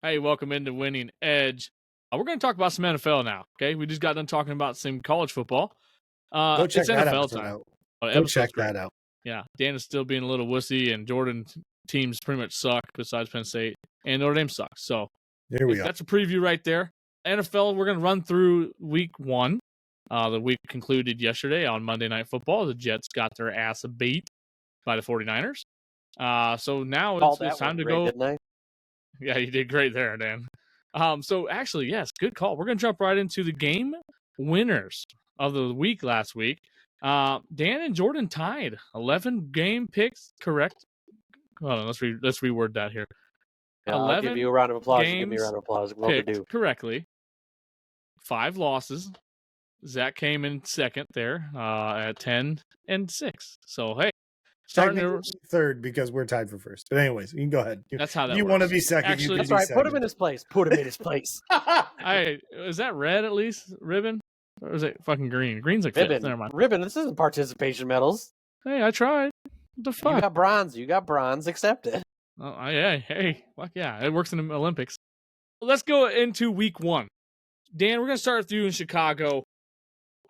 Hey, welcome into Winning Edge. We're going to talk about some NFL now, okay? We just got done talking about some college football. Go check It's that NFL episode time. out. Oh, Go episode's check great. that out. Yeah, Dan is still being a little wussy, and Jordan's teams pretty much suck besides Penn State, and Notre Dame sucks. So Here we are. that's a preview right there. NFL, we're going to run through week one. The week concluded yesterday on Monday Night Football. The Jets got their ass beat by the 49ers. So now it's time to go. Didn't I? Yeah, you did great there, Dan. So actually, yes, good call. We're gonna jump right into the game winners of the week last week. Dan and Jordan tied 11 game picks, correct? Hold on, let's reword that here. Yeah, I'll give you a round of applause. You give me a round of applause. Well to picked do. correctly. 5 losses. Zach came in second there at 10-6. So hey, Technically third because we're tied for first. But anyways, you can go ahead. That's how that you works. want to be second. Actually, you can That's be right. second. Put him in his place. Put him in his place. Is that red at least ribbon, or is it fucking green? Green's like fifth. Never mind. Ribbon. This isn't participation medals. Hey, I tried. What the fuck? You got bronze. Accept it. Oh, hey, fuck yeah, it works in the Olympics. Let's go into week one. Dan, we're gonna start with you in Chicago.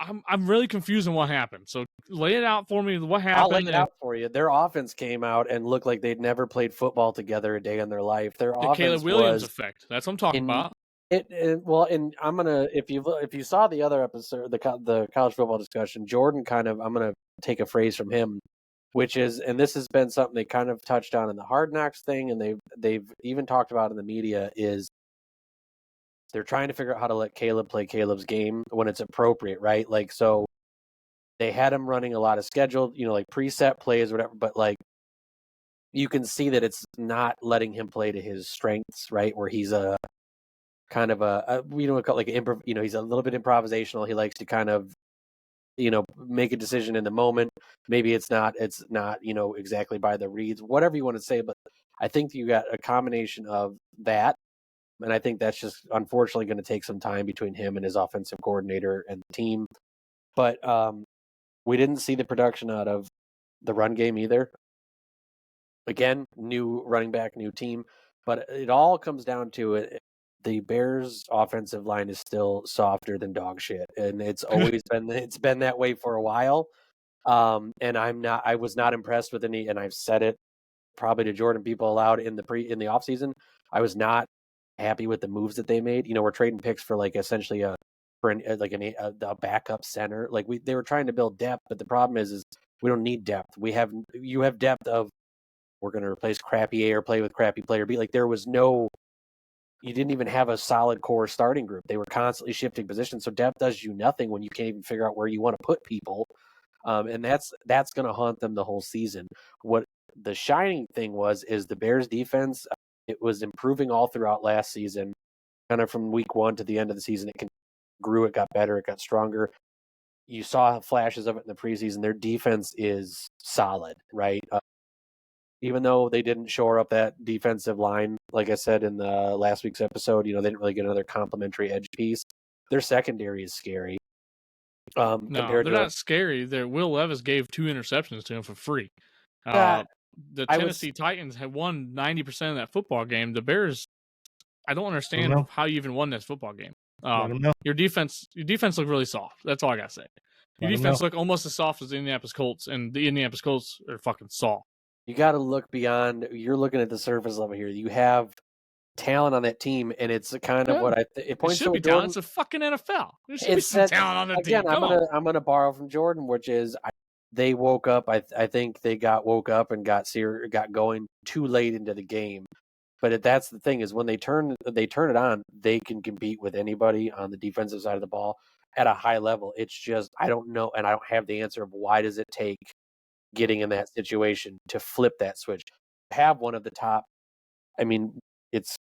I'm really confused on what happened. So lay it out for me. What happened? I'll lay it out for you. Their offense came out and looked like they'd never played football together a day in their life. Their the offense Caleb Williams was effect. That's what I'm talking about. And I'm gonna if you saw the other episode, the college football discussion, Jordan I'm gonna take a phrase from him, which is, and this has been something they kind of touched on in the Hard Knocks thing, and they've even talked about in the media, is they're trying to figure out how to let Caleb play Caleb's game when it's appropriate, right? Like, so they had him running a lot of scheduled, like preset plays, whatever, but like you can see that it's not letting him play to his strengths, right? Where he's a kind of we don't call it like improv, he's a little bit improvisational. He likes to kind of, make a decision in the moment. Maybe it's not, exactly by the reads, whatever you want to say. But I think you got a combination of that. And I think that's just unfortunately going to take some time between him and his offensive coordinator and the team. But we didn't see the production out of the run game either. Again, new running back, new team. But it all comes down to it. The Bears' offensive line is still softer than dog shit, and it's always been that way for a while. And I was not impressed with any, and I've said it probably to Jordan, people allowed in the offseason. I was not happy with the moves that they made. We're trading picks for like essentially a backup center. Like they were trying to build depth, but the problem is we don't need depth. You have depth of, we're going to replace crappy A or play with crappy player B. Like you didn't even have a solid core starting group. They were constantly shifting positions. So depth does you nothing when you can't even figure out where you want to put people. And that's going to haunt them the whole season. What the shining thing is the Bears defense. It was improving all throughout last season, kind of from week one to the end of the season. It grew, it got better, it got stronger. You saw flashes of it in the preseason. Their defense is solid, right? Even though they didn't shore up that defensive line, like I said in the last week's episode, they didn't really get another complimentary edge piece. Their secondary is scary. No, they're not scary. Will Levis gave 2 interceptions to him for free. The Tennessee Titans had won 90% of that football game. The Bears, I don't understand how you even won this football game. Your defense looked really soft. That's all I gotta say. Your defense looked almost as soft as the Indianapolis Colts, and the Indianapolis Colts are fucking soft. You got to look beyond. You're looking at the surface level here. You have talent on that team, and it's kind of what it points to. Talent. It's a fucking NFL. There should be some talent on the team. I'm gonna borrow from Jordan, which is they woke up. I think they woke up and got going too late into the game. But that's the thing, is when they turn it on, they can compete with anybody on the defensive side of the ball at a high level. It's just, I don't know, and I don't have the answer of why does it take getting in that situation to flip that switch. Have one of the top, it's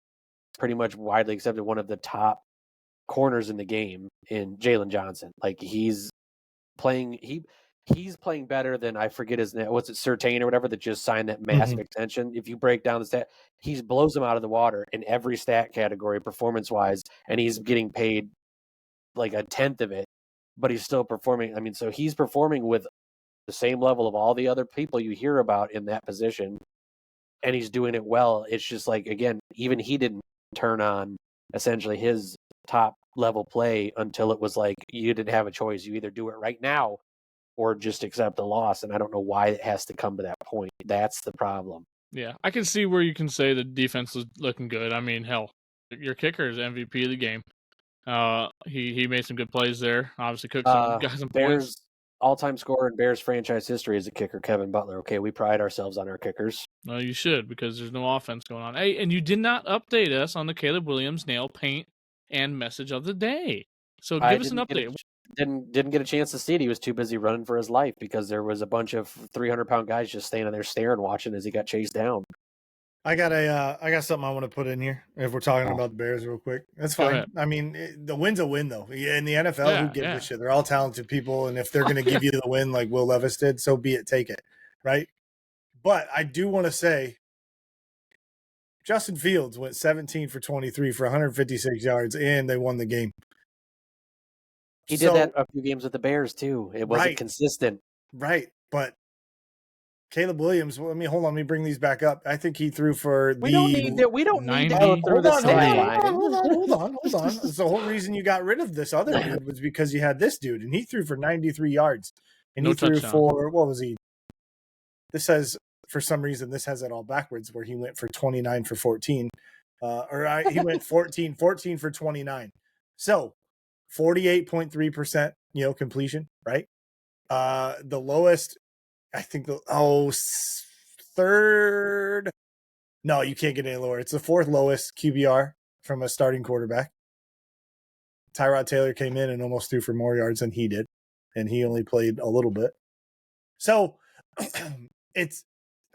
pretty much widely accepted, one of the top corners in the game in Jalen Johnson. Like he's playing better than, I forget his name, what's it, Surtain or whatever, that just signed that massive extension. If you break down the stat, he blows him out of the water in every stat category performance wise, and he's getting paid like a tenth of it, but he's still performing. So he's performing with the same level of all the other people you hear about in that position, and he's doing it well. It's just like, again, even he didn't turn on essentially his top level play until it was like you didn't have a choice. You either do it right now or just accept a loss. And I don't know why it has to come to that point. That's the problem. Yeah, I can see where you can say the defense is looking good. I mean, hell, your kicker is MVP of the game. He made some good plays there. Obviously, got some Bears points. All-time scorer in Bears franchise history is a kicker, Kevin Butler. Okay, we pride ourselves on our kickers. No, you should, because there's no offense going on. Hey, and you did not update us on the Caleb Williams nail paint and message of the day. So give us an update. Didn't get a chance to see it. He was too busy running for his life because there was a bunch of 300-pound guys just standing there staring, watching as he got chased down. I got something I want to put in here. If we're talking about the Bears real quick, that's fine. I mean, the win's a win, though. In the NFL, who gives a shit? They're all talented people, and if they're going to give you the win like Will Levis did, so be it. Take it, right? But I do want to say, Justin Fields went 17 for 23 for 156 yards, and they won the game. He did that a few games with the Bears too. It wasn't consistent, right? But Caleb Williams. Well, let me bring these back up. I think he threw for We don't need to go through the hold on. That's the whole reason you got rid of this other dude was because you had this dude, and he threw for 93 yards, and he threw for what was he? This says for some reason this has it all backwards, where he went for 29 for 14, he went 14 for 29. So 48.3%, completion, right? The lowest. I think third. No, you can't get any lower. It's the fourth lowest QBR from a starting quarterback. Tyrod Taylor came in and almost threw for more yards than he did, and he only played a little bit. So it's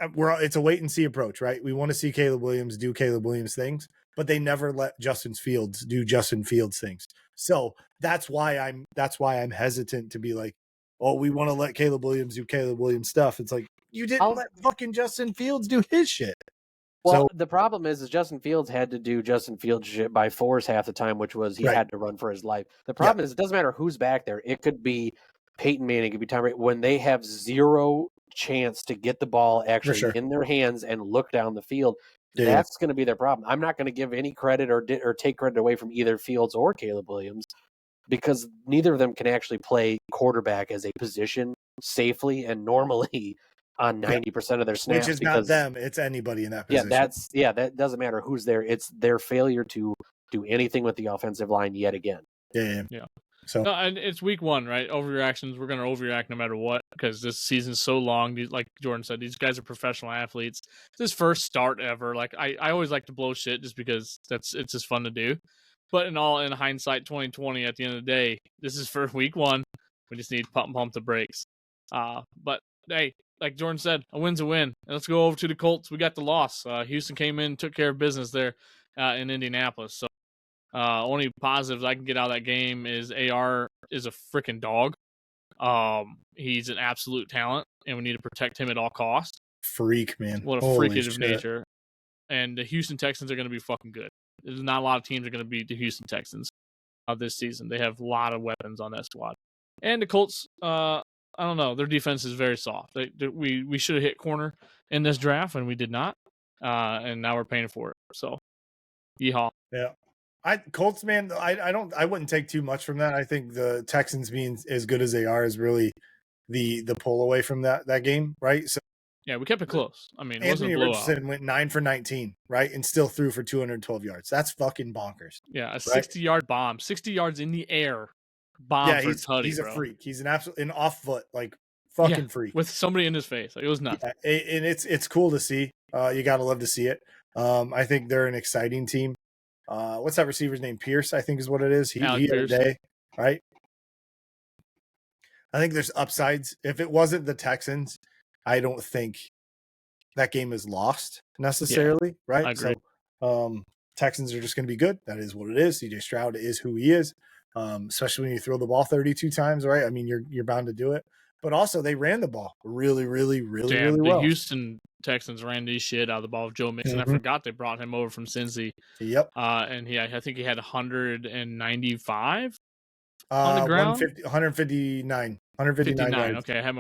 a wait and see approach, right? We want to see Caleb Williams do Caleb Williams things, but they never let Justin Fields do Justin Fields things. So that's why I'm hesitant to be like, oh, we want to let Caleb Williams do Caleb Williams stuff. It's like, you didn't let fucking Justin Fields do his shit. Well, the problem is Justin Fields had to do Justin Fields shit by force half the time, which was he had to run for his life. The problem is it doesn't matter who's back there. It could be Peyton Manning, it could be Tom Brady. When they have zero chance to get the ball actually in their hands and look down the field, that's going to be their problem. I'm not going to give any credit or take credit away from either Fields or Caleb Williams, because neither of them can actually play quarterback as a position safely and normally on 90% of their snaps. Which is not them, it's anybody in that position. That doesn't matter who's there. It's their failure to do anything with the offensive line yet again. Yeah. So and it's week one, right? Overreactions. We're going to overreact no matter what, because this season's so long. Like Jordan said, these guys are professional athletes. This first start ever. Like I always like to blow shit just because it's just fun to do. But in hindsight, 2020, at the end of the day, this is for week one. We just need to pump the brakes. But hey, like Jordan said, a win's a win. And let's go over to the Colts. We got the loss. Houston came in, took care of business there in Indianapolis. So only positives I can get out of that game is AR is a freaking dog. He's an absolute talent, and we need to protect him at all costs. Freak, man. What a freakish of nature. And the Houston Texans are going to be fucking good. There's not a lot of teams are going to beat the Houston Texans this season. They have a lot of weapons on that squad. And the Colts, I don't know. Their defense is very soft. We should have hit corner in this draft, and we did not. And now we're paying for it. So, yeehaw. Yeah. Colts, man, I wouldn't take too much from that. I think the Texans being as good as they are is really the pull away from that game, right? So yeah, we kept it close. I mean, it Anthony wasn't a blowout. Richardson went 9 for 19, right? And still threw for 212 yards. That's fucking bonkers. Yeah, a 60-yard bomb. 60 yards in the air. Bomb for Tutty, he's bro. A freak. He's an off foot, like fucking freak. With somebody in his face. Like, it was nuts. Yeah, and it's cool to see. You got to love to see it. I think they're an exciting team. What's that receiver's name? Pierce, I think is what it is. He had a day, right? I think there's upsides. If it wasn't the Texans, I don't think that game is lost necessarily, right? I agree. So Texans are just going to be good. That is what it is. CJ Stroud is who he is, especially when you throw the ball 32 times, right? I mean, you're bound to do it. But also, they ran the ball really well. The Houston Texans ran this shit out of the ball of Joe Mixon. I forgot they brought him over from Cincy. Yep. And I think he had 195 on the ground. 159 159 yards. Okay, I have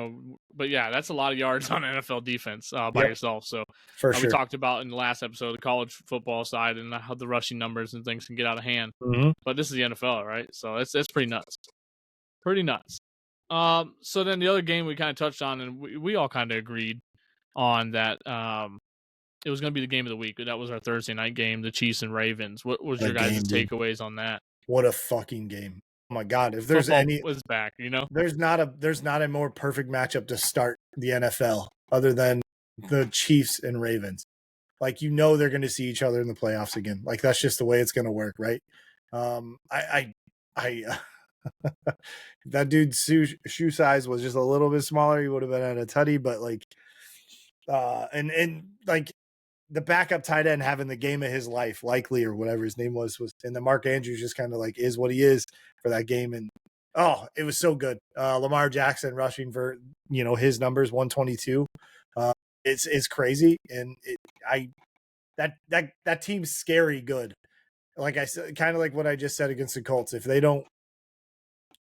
but yeah, that's a lot of yards on NFL defense by yourself. So for sure. We talked about in the last episode the college football side and how the rushing numbers and things can get out of hand. Mm-hmm. But this is the NFL, right? So it's pretty nuts. Pretty nuts. So then the other game we kind of touched on, and we all kind of agreed on that. It was going to be the game of the week. That was our Thursday night game, the Chiefs and Ravens. What was your guys' takeaways on that? What a fucking game! Oh my god! If there's Football was back, there's not a more perfect matchup to start the NFL other than the Chiefs and Ravens. Like they're going to see each other in the playoffs again. Like that's just the way it's going to work, right? That dude's shoe size was just a little bit smaller. He would have been at a tutty, but like, and like the backup tight end having the game of his life, Likely or whatever his name was, and the Mark Andrews just kind of like is what he is for that game. And it was so good. Lamar Jackson rushing for his numbers 122. It's crazy, and that team's scary good. Like I said, kind of like what I just said against the Colts. If they don't,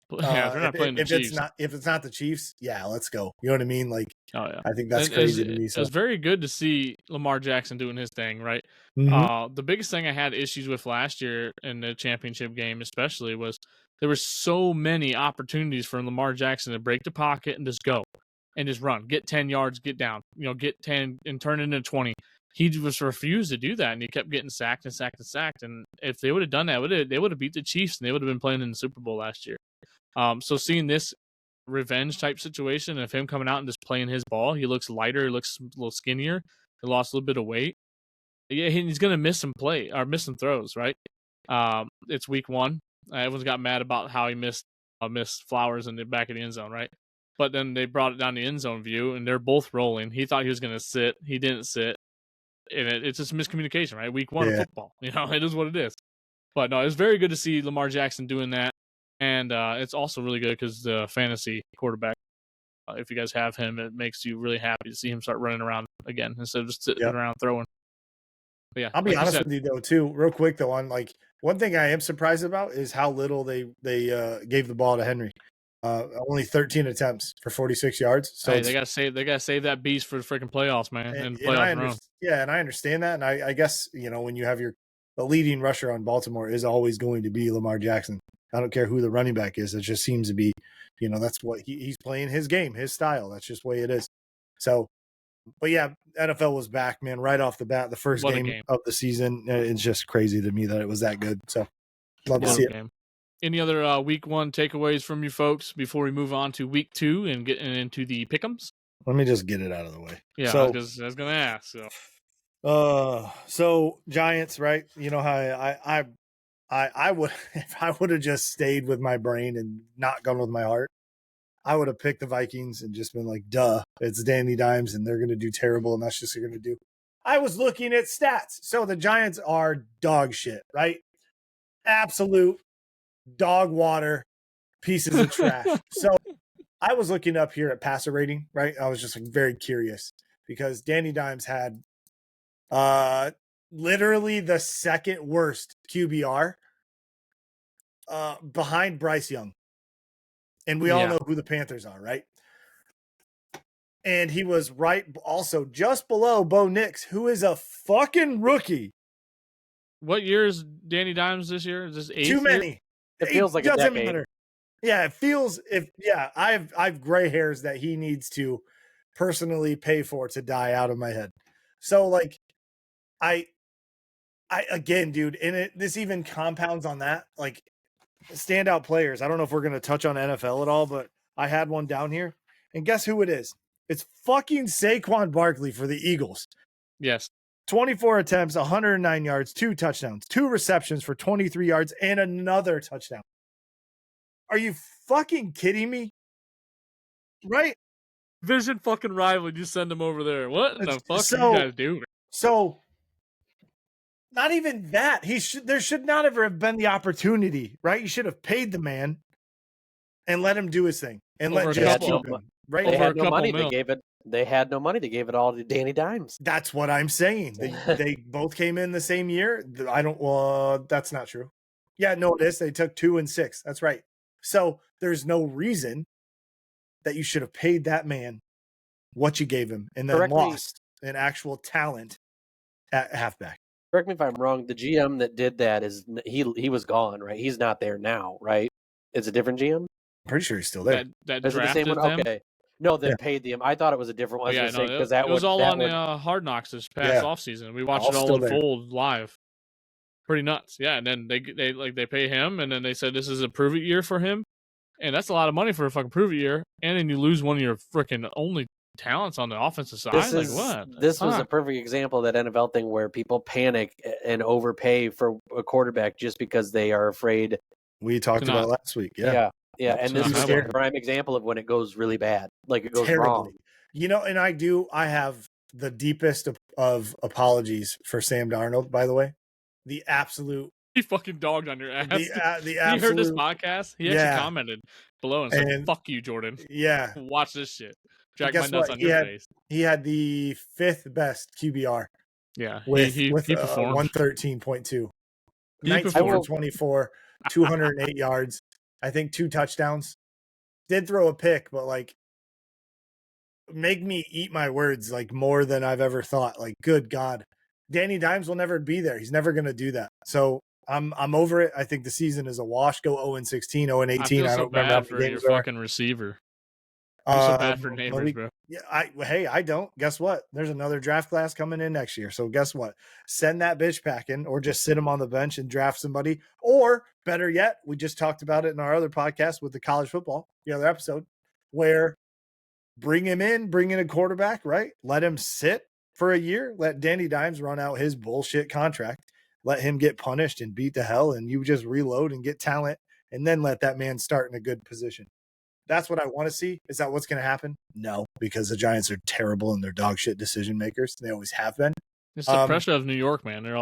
they're not playing the Chiefs. If it's not the Chiefs, yeah, let's go. You know what I mean? Like, I think that's crazy to me. So. It was very good to see Lamar Jackson doing his thing, right? Mm-hmm. The biggest thing I had issues with last year in the championship game, especially, was there were so many opportunities for Lamar Jackson to break the pocket and just go and just run, get 10 yards, get down, get 10 and turn it into 20. He just refused to do that, and he kept getting sacked and sacked and sacked. And if they would have done that, they would have beat the Chiefs, and they would have been playing in the Super Bowl last year. So seeing this revenge type situation of him coming out and just playing his ball, he looks lighter, he looks a little skinnier, he lost a little bit of weight. Yeah, he's gonna miss some throws, right? It's week 1. Everyone's got mad about how he missed Flowers in the back of the end zone, right? But then they brought it down the end zone view, and they're both rolling. He thought he was gonna sit, he didn't sit, and it's just miscommunication, right? Week 1 of football, it is what it is. But no, it's very good to see Lamar Jackson doing that. And it's also really good because the fantasy quarterback, if you guys have him, it makes you really happy to see him start running around again instead of just sitting around throwing. But yeah, I'll be honest with you though, too, real quick though. On like one thing I am surprised about is how little they gave the ball to Henry. Only 13 attempts for 46 yards. So they gotta save that beast for the freaking playoffs, man. And I understand that, and I guess when you have the leading rusher on Baltimore is always going to be Lamar Jackson. I don't care who the running back is. It just seems to be, that's what he's playing his game, his style. That's just the way it is. So, but yeah, NFL was back, man, right off the bat. The first game of the season. It's just crazy to me that it was that good. So, love to see it. Any other week 1 takeaways from you folks before we move on to week 2 and getting into the pick'ems? Let me just get it out of the way. Yeah, so, I was going to ask. So Giants, right? You know how I would, if I would have just stayed with my brain and not gone with my heart, I would have picked the Vikings and just been like, duh, it's Danny Dimes and they're going to do terrible and that's just what they're going to do. I was looking at stats. So the Giants are dog shit, right? Absolute dog water pieces of trash. So I was looking up here at passer rating, right? I was just like very curious because Danny Dimes had literally the second worst QBR behind Bryce Young. And we all know who the Panthers are, right? And he was right also just below Bo Nix, who is a fucking rookie. What year is Danny Dimes this year? Is this 8th Too many. Year? It feels like a decade. Matter. Yeah, it feels I've gray hairs that he needs to personally pay for to die out of my head. So like I again, dude, and this even compounds on that. Like standout players. I don't know if we're going to touch on NFL at all, but I had one down here. And guess who it is? It's fucking Saquon Barkley for the Eagles. Yes. 24 attempts, 109 yards, 2 touchdowns, 2 receptions for 23 yards, and another touchdown. Are you fucking kidding me? Right? Vision fucking rival. You send him over there. What the fuck are you guys doing? So, not even that. There should not ever have been the opportunity, right? You should have paid the man and let him do his thing and let Jets keep him. Right? They had no money. They had no money. They gave it all to Danny Dimes. That's what I'm saying. They both came in the same year. That's not true. Yeah, no, it is. They took 2 and 6. That's right. So there's no reason that you should have paid that man what you gave him and then lost an actual talent at halfback. Correct me if I'm wrong. The GM that did that he was gone, right? He's not there now, right? It's a different GM. I'm pretty sure he's still there. That is it the same one? them? Okay. No, that paid them. I thought it was a different one. Because it was all on Hard Knocks this past offseason. We watched it all unfold live. Pretty nuts, yeah. And then they pay him, and then they said this is a prove it year for him, and that's a lot of money for a fucking prove it year. And then you lose one of your freaking only talents on the offensive side. This was a perfect example of that NFL thing where people panic and overpay for a quarterback just because they are afraid. We talked about last week, yeah. And this is a prime example of when it goes really bad, like it goes wrong. And I have the deepest of apologies for Sam Darnold, by the way. The absolute. He fucking dogged on your ass. The absolute. He heard this podcast. He actually commented below and said, "Fuck you, Jordan." Yeah. Watch this shit. Drag my nuts on your face. He had the 5th best QBR. Yeah. With he performed. 113.2. 19 for 24, 208 yards. I think 2 touchdowns. Did throw a pick, but make me eat my words more than I've ever thought. Good God. Danny Dimes will never be there. He's never going to do that. So I'm over it. I think the season is a wash. Go 0-16, 0-18. I don't remember how many games your fucking receiver. So bad for neighbors, bro. Yeah, I don't. Guess what? There's another draft class coming in next year. So guess what? Send that bitch packing, or just sit him on the bench and draft somebody. Or better yet, we just talked about it in our other podcast with the college football, the other episode, where bring him in, bring in a quarterback, right? Let him sit for a year. Let Danny Dimes run out his bullshit contract. Let him get punished and beat the hell, and you just reload and get talent, and then let that man start in a good position. That's what I want to see. Is that what's going to happen? No, because the Giants are terrible and they're dog shit decision makers. They always have been. It's the pressure of New York, man. They're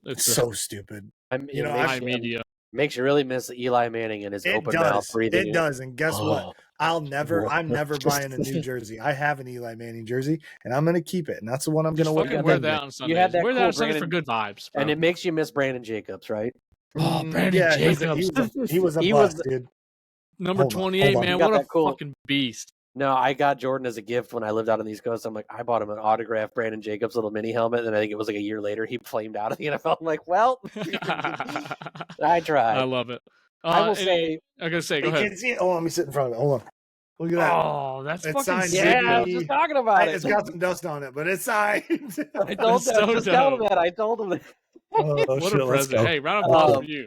it's so stupid. High media. Makes you really miss Eli Manning and his open mouth breathing. It does. And guess what? I'm never buying a new jersey. I have an Eli Manning jersey, and I'm going to keep it. And that's the one I'm going to wear that on Sunday. You had that wear that on Sunday for good vibes. Bro. And it makes you miss Brandon Jacobs, right? Oh, Brandon Jacobs. He was a bust, dude. Number 28, man. What a fucking beast. No, I got Jordan as a gift when I lived out on the East Coast. I'm like, I bought him an autographed Brandon Jacobs little mini helmet, and I think it was a year later he flamed out of the NFL. I'm like, well, I tried. I love it. I will say. I'm gonna say, go ahead. Oh, let me sit in front of it. Hold on. Look at that. Oh, that's it's fucking signed. Yeah, I was just talking about it. It's got some dust on it, but it's signed. I told him that. I told him that. What a present. Hey, round of applause for you.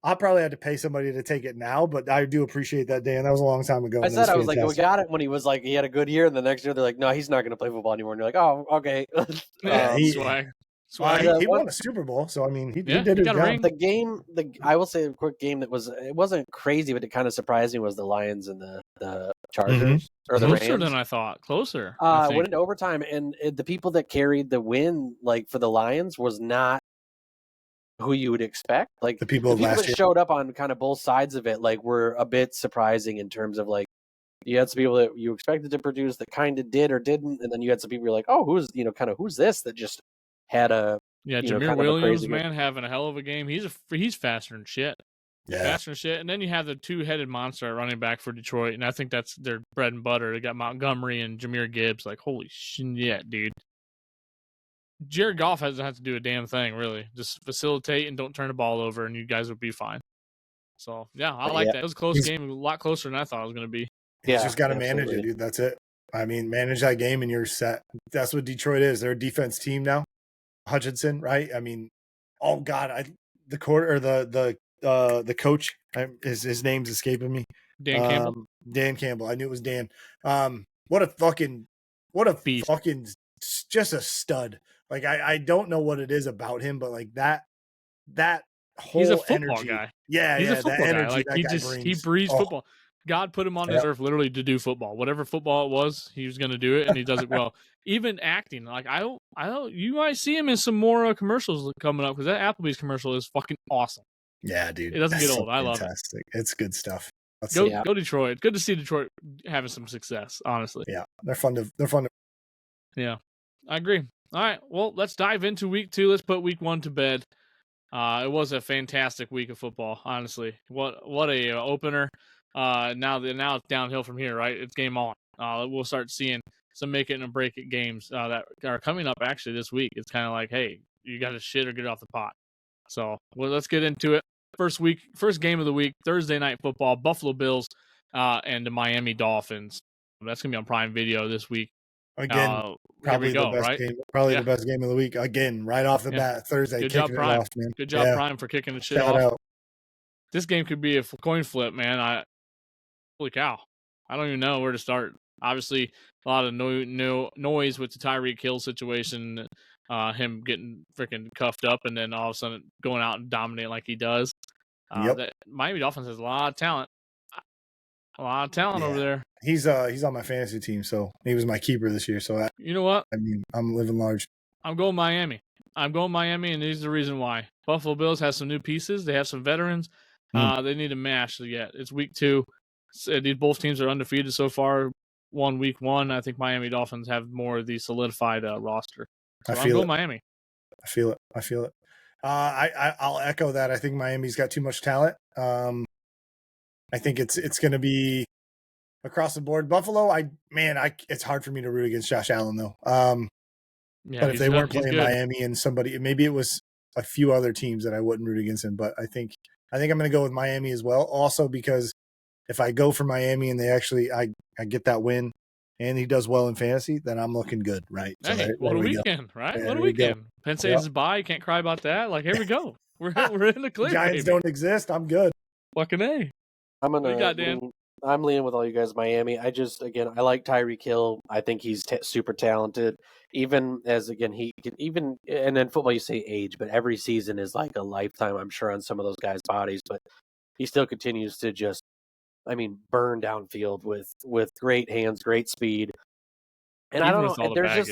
I'll probably have to pay somebody to take it now, but I do appreciate that, Dan. That was a long time ago. I was like, we got it when he was like, he had a good year, and the next year they're like, no, he's not going to play football anymore. And you're like, oh, okay. Swag. He won a Super Bowl, so I mean, he did his job. I will say a quick game that it wasn't crazy, but it kind of surprised me was the Lions and the Chargers or the Closer Rams. than I thought. Closer. Went into overtime, and the people that carried the win, for the Lions, was not who you would expect. The people that showed up on kind of both sides of it, were a bit surprising in terms of you had some people that you expected to produce that kind of did or didn't, and then you had some people you're like, oh, who's this that just had a Jameer Williams, man, having a hell of a game. He's faster than shit. Yeah. Faster than shit. And then you have the 2-headed monster at running back for Detroit, and I think that's their bread and butter. They got Montgomery and Jahmyr Gibbs. Holy shit, dude. Jared Goff doesn't have to do a damn thing, really. Just facilitate and don't turn the ball over, and you guys would be fine. So, yeah, I like that. It was a close game, a lot closer than I thought it was going to be. You just got to manage it, dude. That's it. I mean, manage that game, and you're set. That's what Detroit is. They're a defense team now. Hutchinson, right? I mean, oh God, the coach, his name's escaping me. Dan Campbell. Dan Campbell. I knew it was Dan. What a beast. Fucking just a stud. I don't know what it is about him, but that whole he's a football energy. guy. Yeah, he's a football energy guy. He breathes football. God put him on this earth literally to do football. Whatever football it was, he was going to do it, and he does it well. Even acting, I don't. You might see him in some more commercials coming up because that Applebee's commercial is fucking awesome. Yeah, dude, it doesn't get old. I love it. It's good stuff. Go Detroit. Good to see Detroit having some success. Honestly, yeah, they're fun to. Yeah, I agree. All right, well, let's dive into week 2. Let's put week 1 to bed. It was a fantastic week of football, honestly. What a opener. Now it's downhill from here, right? It's game on. We'll start seeing some make it and break it games that are coming up actually this week. It's kind of like, hey, you got to shit or get off the pot. So let's get into it. First game of the week, Thursday night football, Buffalo Bills and the Miami Dolphins. That's gonna be on Prime Video this week. Again, probably the best right? game. Probably the best game of the week. Again, right off the bat, Thursday. Good job, Prime. Off, man. Good job, Prime, for kicking the shit Shout off. Out. This game could be a coin flip, man. Holy cow! I don't even know where to start. Obviously, a lot of noise with the Tyreek Hill situation, him getting freaking cuffed up, and then all of a sudden going out and dominating like he does. Miami Dolphins has a lot of talent. Over there. He's on my fantasy team, so he was my keeper this year. So you know what? I mean, I'm living large. I'm going Miami, and this is the reason why. Buffalo Bills has some new pieces. They have some veterans. They need to mash yet. It's week 2. These both teams are undefeated so far. Week 1. I think Miami Dolphins have more of the solidified roster. So I'm going Miami. I feel it. I'll echo that. I think Miami's got too much talent. I think it's going to be across the board. Buffalo, it's hard for me to root against Josh Allen though. But if they weren't playing Miami and somebody, maybe it was a few other teams that I wouldn't root against him. But I think I'm going to go with Miami as well. Also because if I go for Miami and they actually I get that win and he does well in fantasy, then I'm looking good, right? Hey, so what a weekend, right? What a weekend. Penn State's bye. You can't cry about that. Like, here we go. We're in the clear. Giants don't exist. I'm good. Fucking A. I'm leaning with all you guys, Miami. I like Tyreek Hill. I think he's super talented. Even as, again, and in football you say age, but every season is like a lifetime, I'm sure, on some of those guys' bodies. But he still continues to just, burn downfield with great hands, great speed. And I don't know,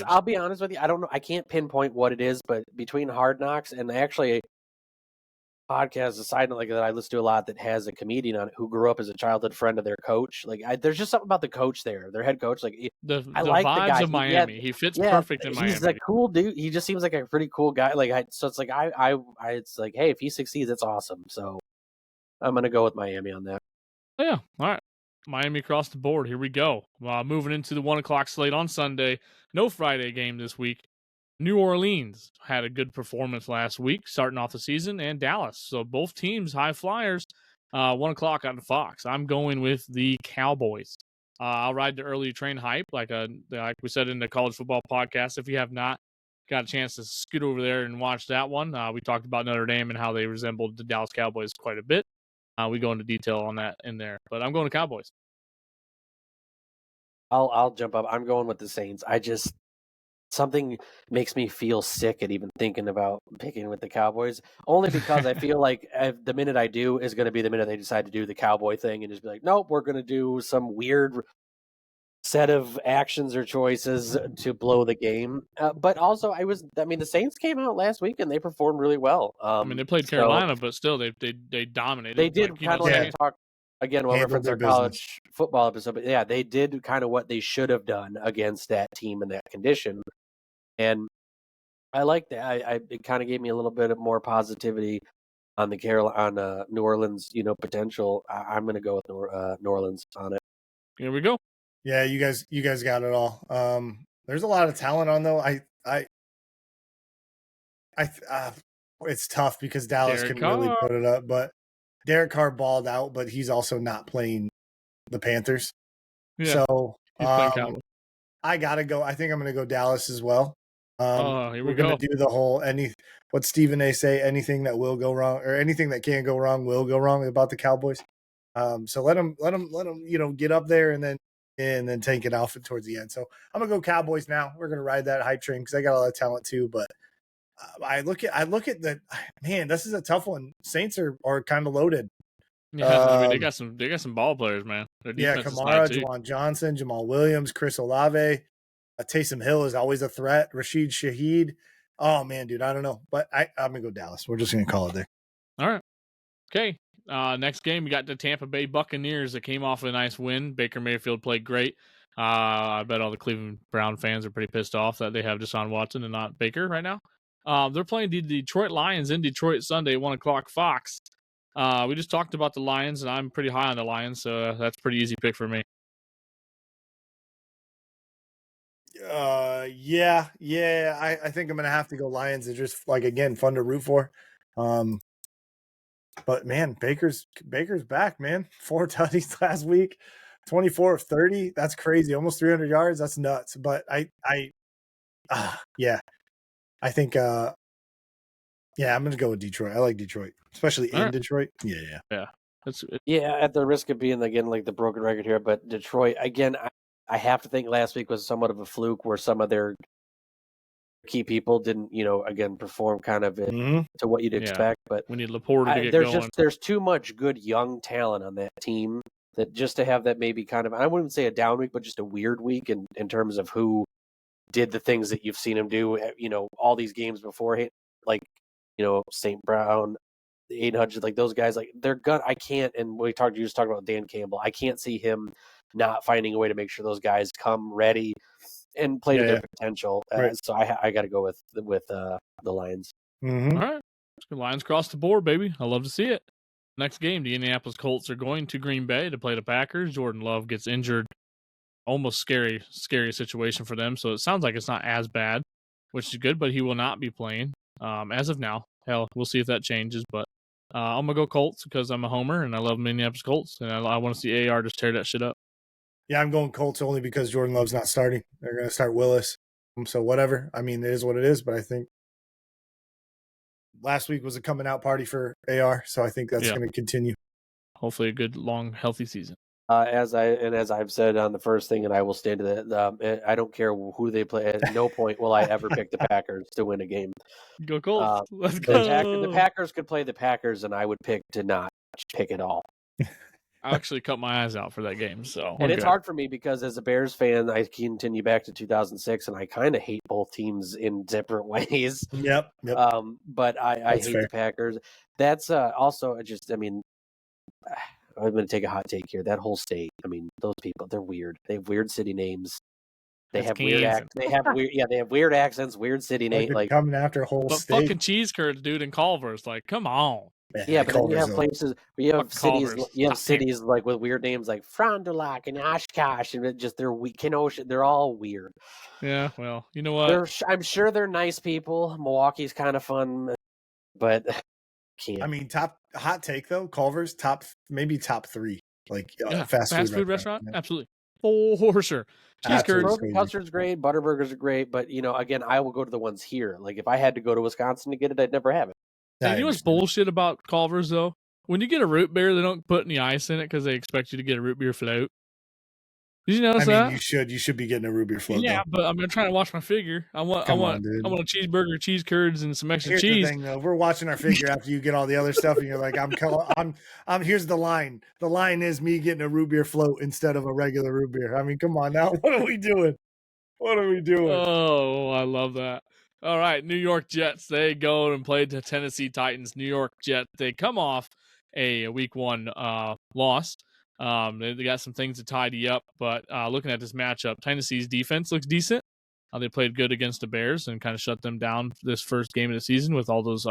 I'll be honest with you, I don't know, I can't pinpoint what it is, but between Hard Knocks and actually podcast, a side note like that I listen to a lot that has a comedian on it who grew up as a childhood friend of their coach. Like, there's just something about the coach there, their head coach. Like, I like vibes the guy of Miami. He fits perfect in Miami. He's a cool dude. He just seems like a pretty cool guy. Like, so it's like it's like, hey, if he succeeds, it's awesome. So I'm gonna go with Miami on that. Yeah, all right. Miami across the board. Here we go. Moving into the 1:00 slate on Sunday. No Friday game this week. New Orleans had a good performance last week, starting off the season, and Dallas. So both teams, high flyers, 1:00 on Fox. I'm going with the Cowboys. I'll ride the early train hype, like we said in the college football podcast. If you have not got a chance to scoot over there and watch that one, we talked about Notre Dame and how they resembled the Dallas Cowboys quite a bit. We go into detail on that in there, but I'm going to Cowboys. I'll jump up. I'm going with the Saints. Something makes me feel sick at even thinking about picking with the Cowboys, only because I feel like the minute I do is going to be the minute they decide to do the Cowboy thing and just be like, nope, we're going to do some weird set of actions or choices to blow the game. But also, the Saints came out last week and they performed really well. They played Carolina, but still they dominated. They did kind of like talk again. We'll reference our college football episode, but yeah, they did kind of what they should have done against that team in that condition. And I like that. It kind of gave me a little bit of more positivity on the New Orleans, potential. I'm going to go with New Orleans on it. Here we go. Yeah, you guys got it all. There's a lot of talent on though. It's tough because Dallas can really put it up, but Derek Carr balled out, but he's also not playing the Panthers. Yeah, so I gotta go. I think I'm gonna go Dallas as well. Here we're go. Gonna do the whole what Stephen A. say, anything that will go wrong or anything that can go wrong will go wrong about the Cowboys. So let them get up there and then take it off towards the end. So I'm gonna go Cowboys now. We're gonna ride that hype train because I got a lot of talent too. But I look at the man. This is a tough one. Saints are kind of loaded. Yeah, they got some ball players, man. Kamara, Juwan Johnson, Jamal Williams, Chris Olave, Taysom Hill is always a threat. Rashid Shaheed. Oh man, dude, I don't know, but I'm gonna go Dallas. We're just gonna call it there. All right. Okay. Next game, we got the Tampa Bay Buccaneers that came off a nice win. Baker Mayfield played great. I bet all the Cleveland Brown fans are pretty pissed off that they have Deshaun Watson and not Baker right now. They're playing the Detroit Lions in Detroit Sunday, 1:00 Fox. We just talked about the Lions, and I'm pretty high on the Lions, so that's a pretty easy pick for me. Yeah. I think I'm gonna have to go Lions. It's just like again fun to root for. But man, Baker's back, man. 4 tutties last week, 24 of 30. That's crazy. Almost 300 yards. That's nuts. But yeah, I think yeah, I'm gonna go with Detroit. I like Detroit, especially in Detroit. Yeah. Yeah, at the risk of being again like the broken record here, but Detroit again. I have to think last week was somewhat of a fluke where some of their key people didn't, again perform kind of to what you'd expect. But we need Laporta to get going. There's too much good young talent on that team that just to have that maybe kind of, I wouldn't say a down week, but just a weird week in terms of who did the things that you've seen him do. All these games before, like St. Brown, 800, like those guys, like they're gonna. I can't. And you just talked about Dan Campbell. I can't see him not finding a way to make sure those guys come ready and play to their potential. Right. So I got to go with the Lions. All right, Lions across the board, baby. I love to see it. Next game, the Indianapolis Colts are going to Green Bay to play the Packers. Jordan Love gets injured. Almost scary situation for them. So it sounds like it's not as bad, which is good. But he will not be playing as of now. Hell, we'll see if that changes. But I'm gonna go Colts because I'm a homer and I love Minneapolis Colts, and I want to see AR just tear that shit up. Yeah, I'm going Colts only because Jordan Love's not starting. They're going to start Willis. So whatever. I mean, it is what it is, but I think last week was a coming out party for AR, so I think that's going to continue. Hopefully a good, long, healthy season. As I've said on the first thing, and I will stand to that, I don't care who they play. At no point will I ever pick the Packers to win a game. Go Colts. Let's go. The Packers could play the Packers, and I would pick to not pick at all. I actually cut my eyes out for that game, so and it's hard for me because as a Bears fan, I continue back to 2006, and I kind of hate both teams in different ways. Yep. But I hate the Packers. That's also just, I mean, I'm going to take a hot take here. That whole state, I mean, those people, they're weird. They have weird city names. They have weird accents, weird city names. Like coming after a whole state. Fucking cheese curds, dude, in Culver's. Like, come on. Yeah, but then you have places, you have cities like with weird names like Fond du Lac and Oshkosh, and just Kenosha. They're all weird. Yeah, well, you know what? I'm sure they're nice people. Milwaukee's kind of fun, but can't. I mean, hot take though. Culver's maybe top 3, like fast food restaurant. Yeah. Absolutely, for sure. Cheese curds, custard's great. Butterburgers are great, but again, I will go to the ones here. Like if I had to go to Wisconsin to get it, I'd never have it. You know what's bullshit about Culver's though? When you get a root beer, they don't put any ice in it because they expect you to get a root beer float. Did you notice that? You should be getting a root beer float. Yeah, but I'm trying to watch my figure. I want a cheeseburger, cheese curds, and some extra cheese. Here's the thing, though. We're watching our figure after you get all the other stuff, and you're like, I'm. Here's the line. The line is me getting a root beer float instead of a regular root beer. I mean, come on now. What are we doing? Oh, I love that. All right, New York Jets, they go and play the Tennessee Titans. New York Jets, they come off a week 1 loss. They got some things to tidy up, but looking at this matchup, Tennessee's defense looks decent. They played good against the Bears and kind of shut them down this first game of the season with all those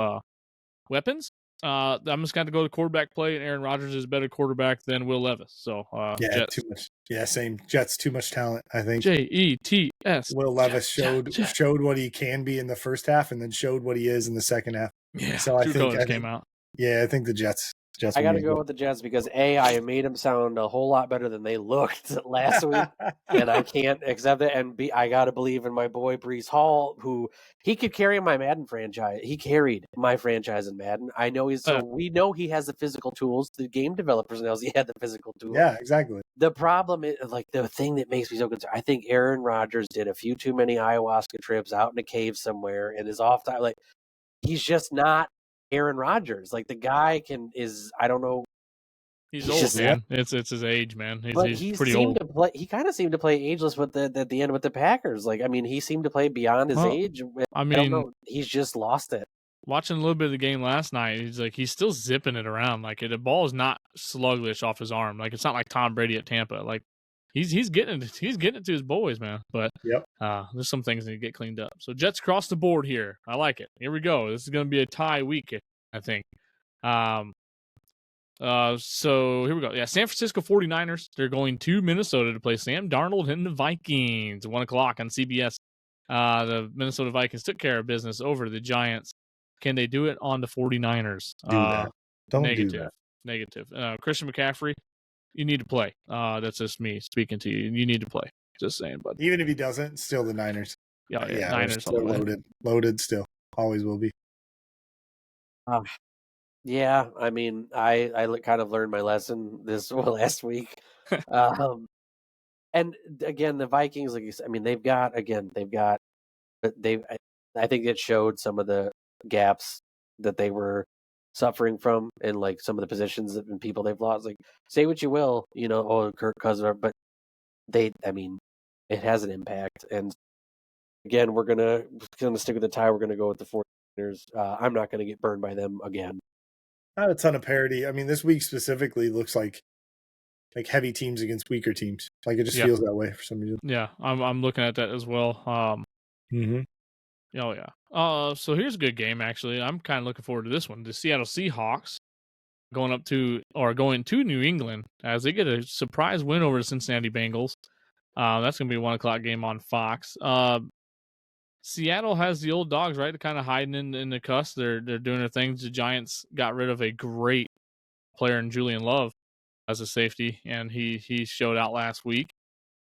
weapons. I'm just going to go to quarterback play, and Aaron Rodgers is a better quarterback than Will Levis. So Jets. Too much. Yeah, same. Jets, too much talent, I think. Jets. Will Levis showed what he can be in the first half, and then showed what he is in the second half. Yeah, so I think came out. Yeah, I think the Jets. I got to go with the Jets because I made them sound a whole lot better than they looked last week, and I can't accept it. And I got to believe in my boy Breece Hall, who he could carry my Madden franchise. He carried my franchise in Madden. I know we know he has the physical tools. The game developers knows he had the physical tools. Yeah, exactly. The problem is the thing that makes me so concerned. I think Aaron Rodgers did a few too many ayahuasca trips out in a cave somewhere, and is off time. Like he's just not Aaron Rodgers. Like the guy I don't know. He's old, man. It's his age, man. He's pretty old. He kind of seemed to play ageless at the end with the Packers. Like, I mean, he seemed to play beyond his age. I don't know. He's just lost it. Watching a little bit of the game last night, he's still zipping it around. Like the ball is not sluggish off his arm. Like it's not like Tom Brady at Tampa. Like he's getting it to his boys, man. But there's some things that need to get cleaned up. So Jets cross the board here. I like it. Here we go. This is going to be a tie week, I think. So here we go. Yeah, San Francisco 49ers. They're going to Minnesota to play Sam Darnold and the Vikings. 1:00 on CBS. The Minnesota Vikings took care of business over the Giants. Can they do it on the 49ers? Do that. Don't negative. do that. Negative. Christian McCaffrey, you need to play. That's just me speaking to you. You need to play. Just saying, bud. Even if he doesn't, still the Niners. Yeah, Niners still loaded still. Always will be. Yeah, I mean, I kind of learned my lesson last week. And again, the Vikings, like you said, I mean, I think it showed some of the gaps that they were suffering from in like some of the positions and people they've lost. Like, say what you will, Kirk Cousins, but it has an impact. And again, we're gonna stick with the tie. We're gonna go with the 49ers. I'm not gonna get burned by them again. Not a ton of parity. I mean, this week specifically looks like heavy teams against weaker teams. Like it just feels that way for some reason. Yeah, I'm looking at that as well. Mm-hmm. Oh yeah. So here's a good game actually. I'm kind of looking forward to this one. The Seattle Seahawks going to New England as they get a surprise win over the Cincinnati Bengals. That's gonna be a 1:00 game on Fox. Seattle has the old dogs, right? They're kind of hiding in the cuss. They're doing their things. The Giants got rid of a great player in Julian Love as a safety, and he showed out last week.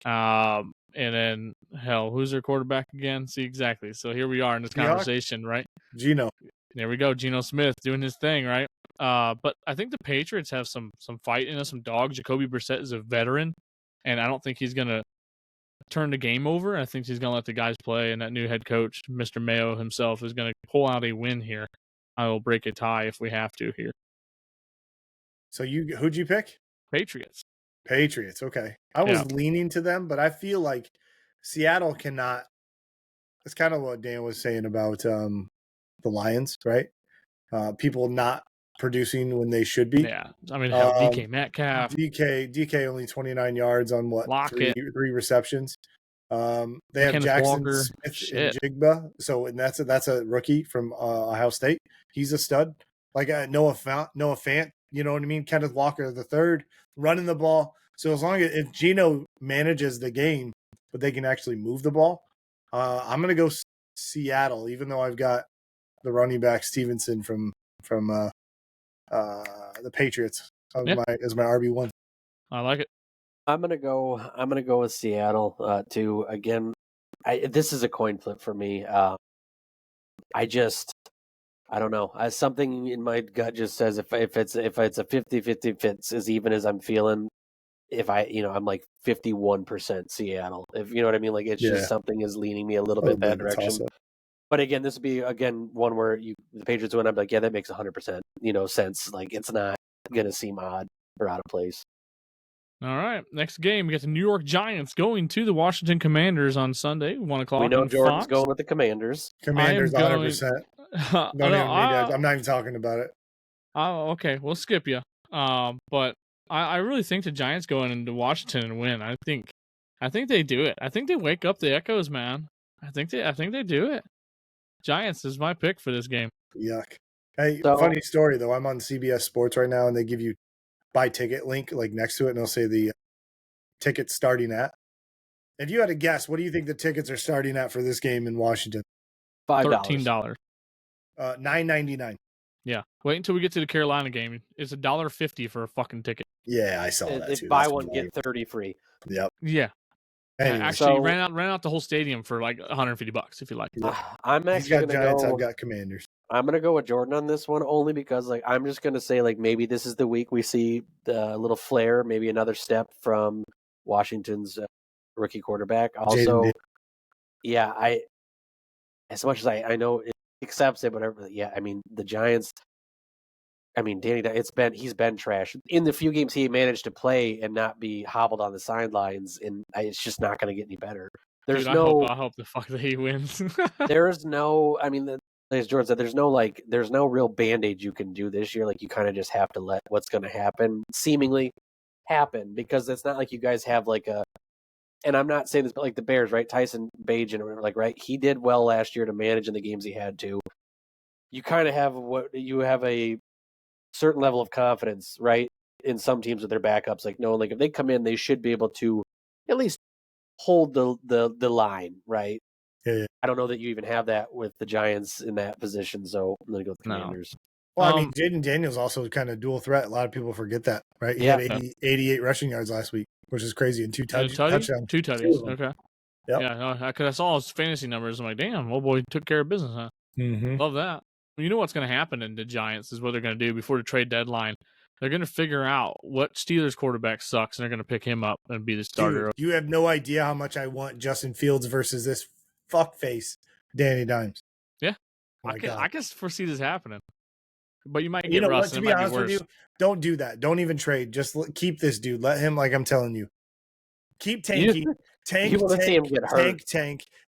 And then who's their quarterback again? See, exactly. So here we are in this conversation, right? Geno. There we go. Geno Smith doing his thing, right? But I think the Patriots have some fight in us, some dogs. Jacoby Brissett is a veteran, and I don't think he's gonna turn the game over. I think he's going to let the guys play, and that new head coach, Mr. Mayo himself, is going to pull out a win here. I will break a tie if we have to here. So who'd you pick? Patriots. Okay. I was leaning to them, but I feel like Seattle cannot. That's kind of what Dan was saying about the Lions, right? People not producing when they should be. Yeah, I mean, DK Metcalf. DK only 29 yards on three receptions. They have Jackson Walker. Smith and Jigba. So and that's a rookie from Ohio State. He's a stud. Like Noah Fant, you know what I mean? Kenneth Walker the third running the ball. So as long as if Geno manages the game, but they can actually move the ball, I'm gonna go Seattle, even though I've got the running back Stevenson from the Patriots as my RB1. I like it. I'm gonna go with Seattle too. Again, this is a coin flip for me. I don't know. Something in my gut just says if it's a 50-50, if it's as even as I'm feeling, I'm like 51% Seattle. If you know what I mean, like it's just something is leaning me a little bit that direction. But again, this would be one where the Patriots win. I'm like, yeah, that makes 100% sense. Like it's not gonna seem odd or out of place. All right, next game we got the New York Giants going to the Washington Commanders on Sunday, 1:00. We know Jordan's going with the Commanders. Commanders 100%. I'm not even talking about it. Oh, okay, we'll skip you. But I really think the Giants going into Washington and win. I think they do it. I think they wake up the Echoes, man. I think they do it. Giants is my pick for this game. Yuck. Hey, funny story though. I'm on CBS Sports right now, and they give you buy ticket link like next to it, and they'll say the tickets starting at. If you had to guess, what do you think the tickets are starting at for this game in Washington? $13. $9.99. Yeah. Wait until we get to the Carolina game. It's $1.50 for a fucking ticket. Yeah, I saw that too. Buy one, get 30 free. Yep. Yeah. Anyway, actually, ran out the whole stadium for like $150 if you like. I'm actually got Giants. I've got Commanders. I'm gonna go with Jordan on this one only because like I'm just gonna say like maybe this is the week we see the little flare, maybe another step from Washington's rookie quarterback. Also, as much as I know it accepts it, whatever. Yeah, I mean the Giants. I mean Danny, he's been trash in the few games he managed to play and not be hobbled on the sidelines, and it's just not going to get any better. There's I hope the fuck that he wins. There is no. I mean, as Jordan said, there's no real Band-Aid you can do this year. Like you kind of just have to let what's going to happen seemingly happen because it's not like you guys have like a. And I'm not saying this, but like the Bears, right? Tyson Bagent or whatever, like right, he did well last year to manage in the games he had to. You kind of have a certain level of confidence, right? in some teams with their backups, like knowing like if they come in, they should be able to at least hold the line, right? Yeah. I don't know that you even have that with the Giants in that position, so I'm going to go with the Commanders. Well, I mean, Jaden Daniels also kind of dual threat. A lot of people forget that, right? He had 88 rushing yards last week, which is crazy, and 2 touchdowns. 2 tutties. Okay. Yep. Yeah, because I saw his fantasy numbers. I'm like, damn, old boy took care of business, huh? Mm-hmm. Love that. You know what's going to happen in the Giants is what they're going to do before the trade deadline. They're going to figure out what Steelers quarterback sucks, and they're going to pick him up and be the starter. Dude, you have no idea how much I want Justin Fields versus this fuckface Danny Dimes. Yeah, I can foresee this happening. But you might get Russ. To be honest with you, don't do that. Don't even trade. Just keep this dude. Let him, like I'm telling you, keep tanking. Tank,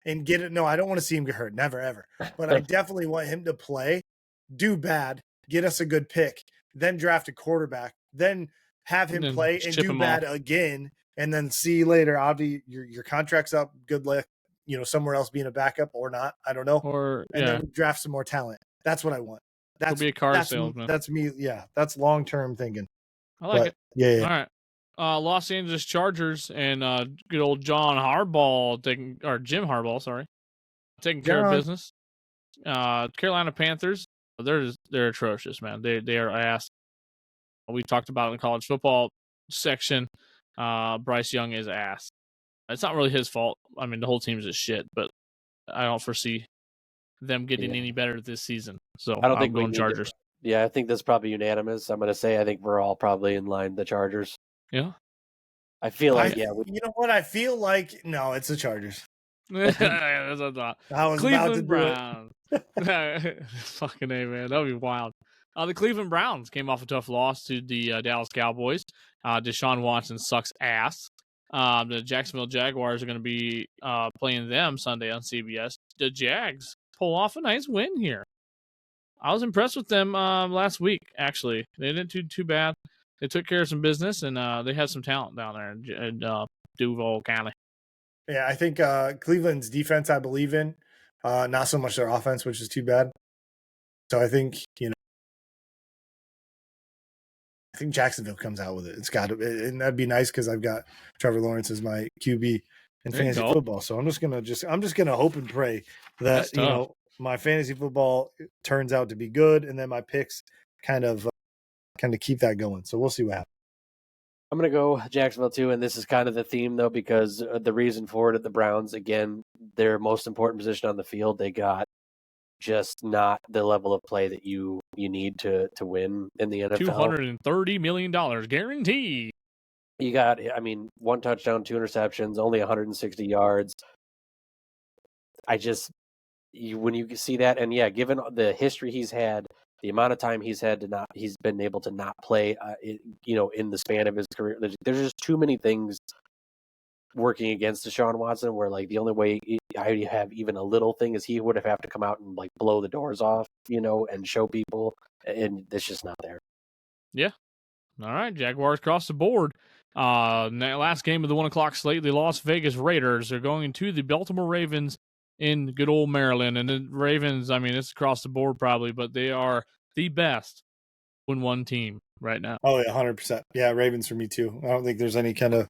and get it. No, I don't want to see him get hurt. Never, ever. But I definitely want him to play, do bad, get us a good pick, then draft a quarterback, then have him play and do bad again, and then see you later. Obviously, your contract's up. Good luck, somewhere else being a backup or not. I don't know. Then draft some more talent. That's what I want. That's be a car salesman. That's me. Yeah, that's long term thinking. I like it. Yeah. All right. Los Angeles Chargers and good old Jim Harbaugh, taking care of business. Carolina Panthers, they're atrocious, man. They are ass. We talked about it in the college football section. Bryce Young is ass. It's not really his fault. I mean, the whole team's just shit, but I don't foresee them getting any better this season. So I don't think we're going Chargers. I think that's probably unanimous. I'm going to say I think we're all probably in line the Chargers. Yeah. I feel like, you know what? I feel like, no, it's the Chargers. That's what I thought. Cleveland Browns. Fucking A, man. That would be wild. The Cleveland Browns came off a tough loss to the Dallas Cowboys. Deshaun Watson sucks ass. The Jacksonville Jaguars are going to be playing them Sunday on CBS. The Jags pull off a nice win here. I was impressed with them last week, actually. They didn't do too bad. They took care of some business, and they had some talent down there in Duval County. Yeah, I think Cleveland's defense I believe in, not so much their offense, which is too bad. So I think, I think Jacksonville comes out with it. It's got to, and that'd be nice because I've got Trevor Lawrence as my QB in fantasy football. So I'm just gonna hope and pray that my fantasy football turns out to be good, and then my picks kind of keep that going. So we'll see what happens. I'm going to go Jacksonville too, and this is kind of the theme though, because the reason for it at the Browns, again, their most important position on the field, they got just not the level of play that you need to win in the NFL. $230 million guaranteed. You got, 1 touchdown, 2 interceptions, only 160 yards. When you see that, and given the history he's had, the amount of time he's been able to not play, in the span of his career, there's just too many things working against Deshaun Watson, where like the only way I have even a little thing is he would have to come out and like blow the doors off, and show people, and it's just not there. Yeah. All right, Jaguars across the board. Last game of the 1:00 slate, the Las Vegas Raiders are going to the Baltimore Ravens in good old Maryland. And the Ravens, it's across the board probably, but they are the best one team right now. Oh, yeah, 100%. Yeah, Ravens for me too. I don't think there's any kind of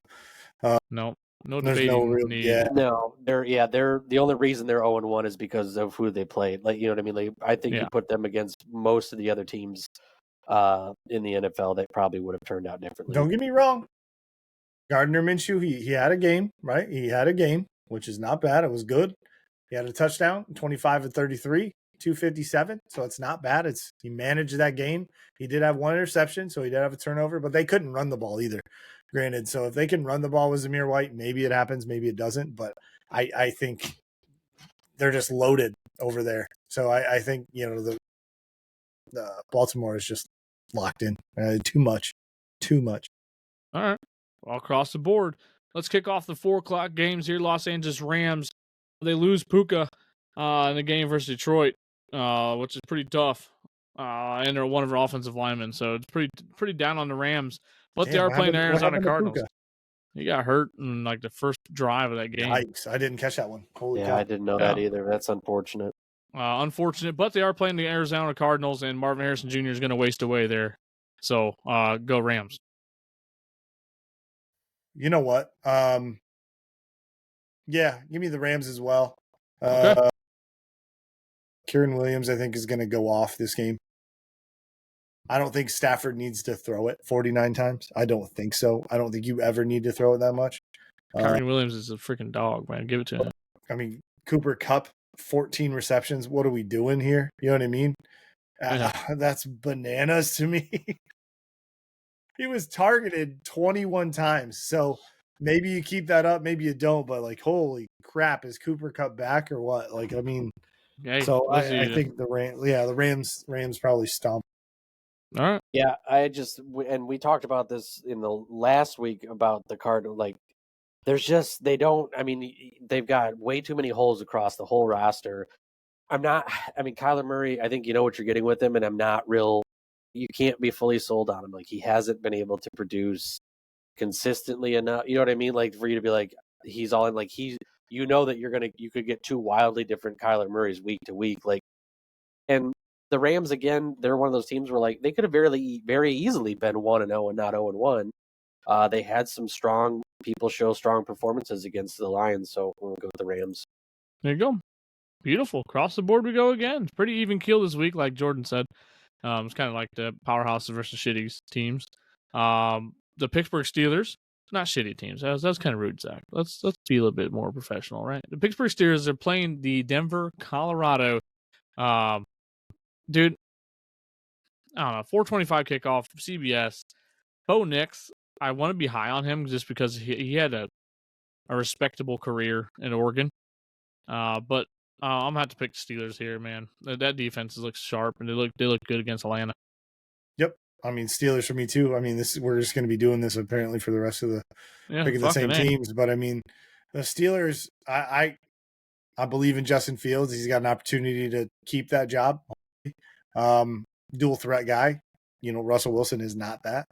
no real need. Yeah. No, they're the only reason they're 0-1 is because of who they played. Like, you know what I mean? Like, I think you put them against most of the other teams in the NFL that probably would have turned out differently. Don't get me wrong. Gardner Minshew, he had a game, right? He had a game, which is not bad. It was good. He had a touchdown, 25 of 33, 257. So it's not bad. He managed that game. He did have 1 interception, so he did have a turnover, but they couldn't run the ball either. Granted, so if they can run the ball with Zamir White, maybe it happens, maybe it doesn't. But I think they're just loaded over there. So I think, the Baltimore is just locked in. Too much. All right. All across the board. Let's kick off the 4:00 games here. Los Angeles Rams. They lose Puka in the game versus Detroit, which is pretty tough. And they're one of our offensive linemen, so it's pretty down on the Rams. But they are playing the Arizona Cardinals. He got hurt in like the first drive of that game. Yikes. I didn't catch that one. Holy cow. I didn't know that either. That's unfortunate. Unfortunate, but they are playing the Arizona Cardinals, and Marvin Harrison Jr. is going to waste away there. So go Rams. You know what? Yeah, give me the Rams as well. Okay. Kieran Williams, I think, is going to go off this game. I don't think Stafford needs to throw it 49 times. I don't think so. I don't think you ever need to throw it that much. Kyren Williams is a freaking dog, man. Give it to him. I mean, Cooper Kupp, 14 receptions. What are we doing here? You know what I mean? That's bananas to me. He was targeted 21 times. So maybe you keep that up, maybe you don't. But like, holy crap, is Cooper Kupp back or what? Like, I mean, so I think the Rams probably stomp. All right. Yeah, and we talked about this in the last week about the Cardinals. Like, they've got way too many holes across the whole roster. Kyler Murray, I think you know what you're getting with him, and you can't be fully sold on him. Like, he hasn't been able to produce consistently enough. You know what I mean? Like, for you to be like, he's all in, like, you know that you could get two wildly different Kyler Murrays week to week. Like, and the Rams, again, they're one of those teams where, like, they could have very easily been 1-0 and not 0-1. They had some strong people show strong performances against the Lions, so we'll go with the Rams. There you go. Beautiful. Across the board we go again. Pretty even keel this week, like Jordan said. It's kind of like the powerhouses versus shitty teams. The Pittsburgh Steelers, not shitty teams. That's kind of rude, Zach. Let's be a little bit more professional, right? The Pittsburgh Steelers are playing the Denver, Colorado. Dude, I don't know. 4:25 kickoff, CBS. Bo Nix, I want to be high on him just because he had a respectable career in Oregon. But I'm gonna have to pick the Steelers here, man. That defense looks sharp and they look good against Atlanta. Yep. I mean, Steelers for me too. I mean, we're just going to be doing this apparently for the rest of the picking the same teams. But I mean, the Steelers, I believe in Justin Fields. He's got an opportunity to keep that job. Dual threat guy. You know, Russell Wilson is not that.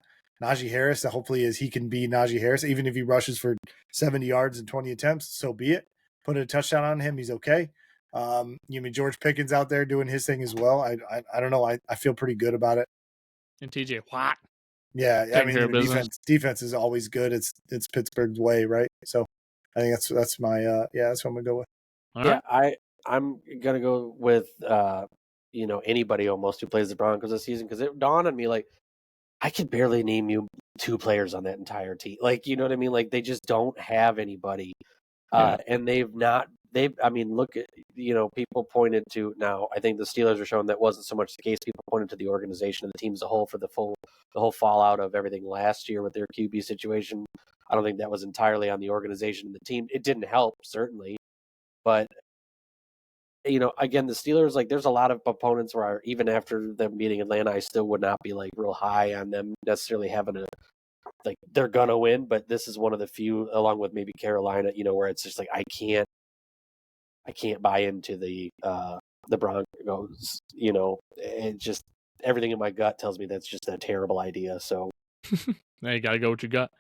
Najee Harris, hopefully, he can be Najee Harris. Even if he rushes for 70 yards and 20 attempts, so be it. Put a touchdown on him, he's okay. George Pickens out there doing his thing as well. I don't know. I feel pretty good about it. And TJ Watt. Yeah, I mean, the defense is always good. It's Pittsburgh's way, right? So I think that's my that's what I'm gonna go with. I'm gonna go with anybody almost who plays the Broncos this season, because it dawned on me, like, I could barely name you two players on that entire team. Like, you know what I mean? Like, they just don't have anybody. And look at, people pointed to, now I think the Steelers are showing that wasn't so much the case. People pointed to the organization and the team as a whole for the whole fallout of everything last year with their QB situation. I don't think that was entirely on the organization and the team. It didn't help, certainly. But, again, the Steelers, like, there's a lot of opponents where even after them beating Atlanta, I still would not be, like, real high on them necessarily having like, they're gonna win, but this is one of the few, along with maybe Carolina, where it's just like, I can't buy into the Broncos. It just, everything in my gut tells me that's just a terrible idea. So now you got to go with your gut.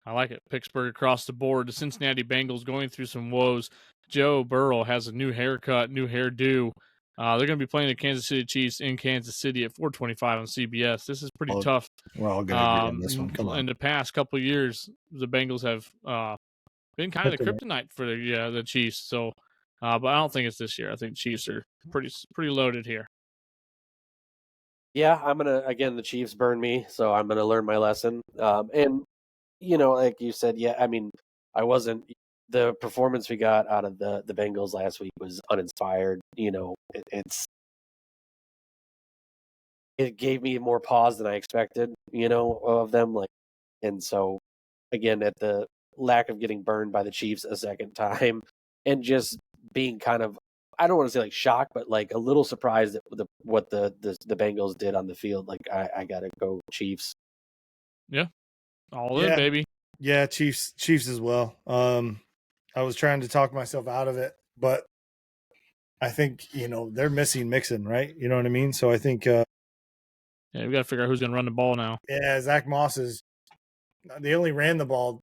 I like it. Pittsburgh across the board. The Cincinnati Bengals going through some woes. Joe Burrow has a new haircut, new hairdo. They're going to be playing the Kansas City Chiefs in Kansas City at 4:25 on CBS. This is pretty tough. We're all going to agree on this one. Come on. In the past couple of years, the Bengals have been kind of the kryptonite for the Chiefs. So, but I don't think it's this year. I think the Chiefs are pretty loaded here. Yeah, the Chiefs burn me, so I'm gonna learn my lesson. And like you said, the performance we got out of the Bengals last week was uninspired. It gave me more pause than I expected, of them. Like, and so again, at the lack of getting burned by the Chiefs a second time, and just being kind of, I don't want to say like shocked, but like a little surprised at what the Bengals did on the field. Like, I gotta go Chiefs. Yeah, all in, baby. Yeah, Chiefs as well. I was trying to talk myself out of it, but I think they're missing Mixon, right? You know what I mean? So I think we got to figure out who's gonna run the ball now. Yeah, Zach Moss they only ran the ball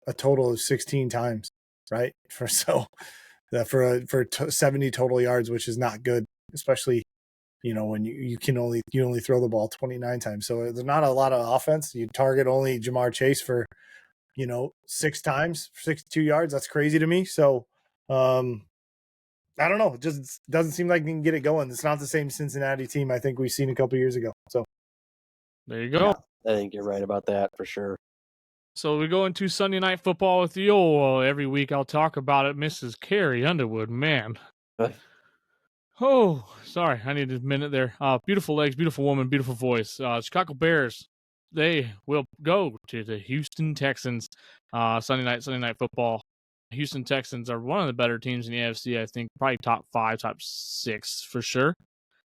a total of 16 times, right? For 70 total yards, which is not good, especially when you only throw the ball 29 times. So there's not a lot of offense. You target only Jamar Chase for 6 times, 62 yards. That's crazy to me. So, I don't know. It just doesn't seem like they can get it going. It's not the same Cincinnati team I think we've seen a couple years ago. So there you go. Yeah, I think you're right about that for sure. So we go into Sunday Night Football with the old. Every week I'll talk about it. Mrs. Carrie Underwood, man. Oh, sorry. I need a minute there. Beautiful legs, beautiful woman, beautiful voice. Chicago Bears, they will go to the Houston Texans. Sunday Night Football. Houston Texans are one of the better teams in the AFC. I think probably top 5, top 6 for sure.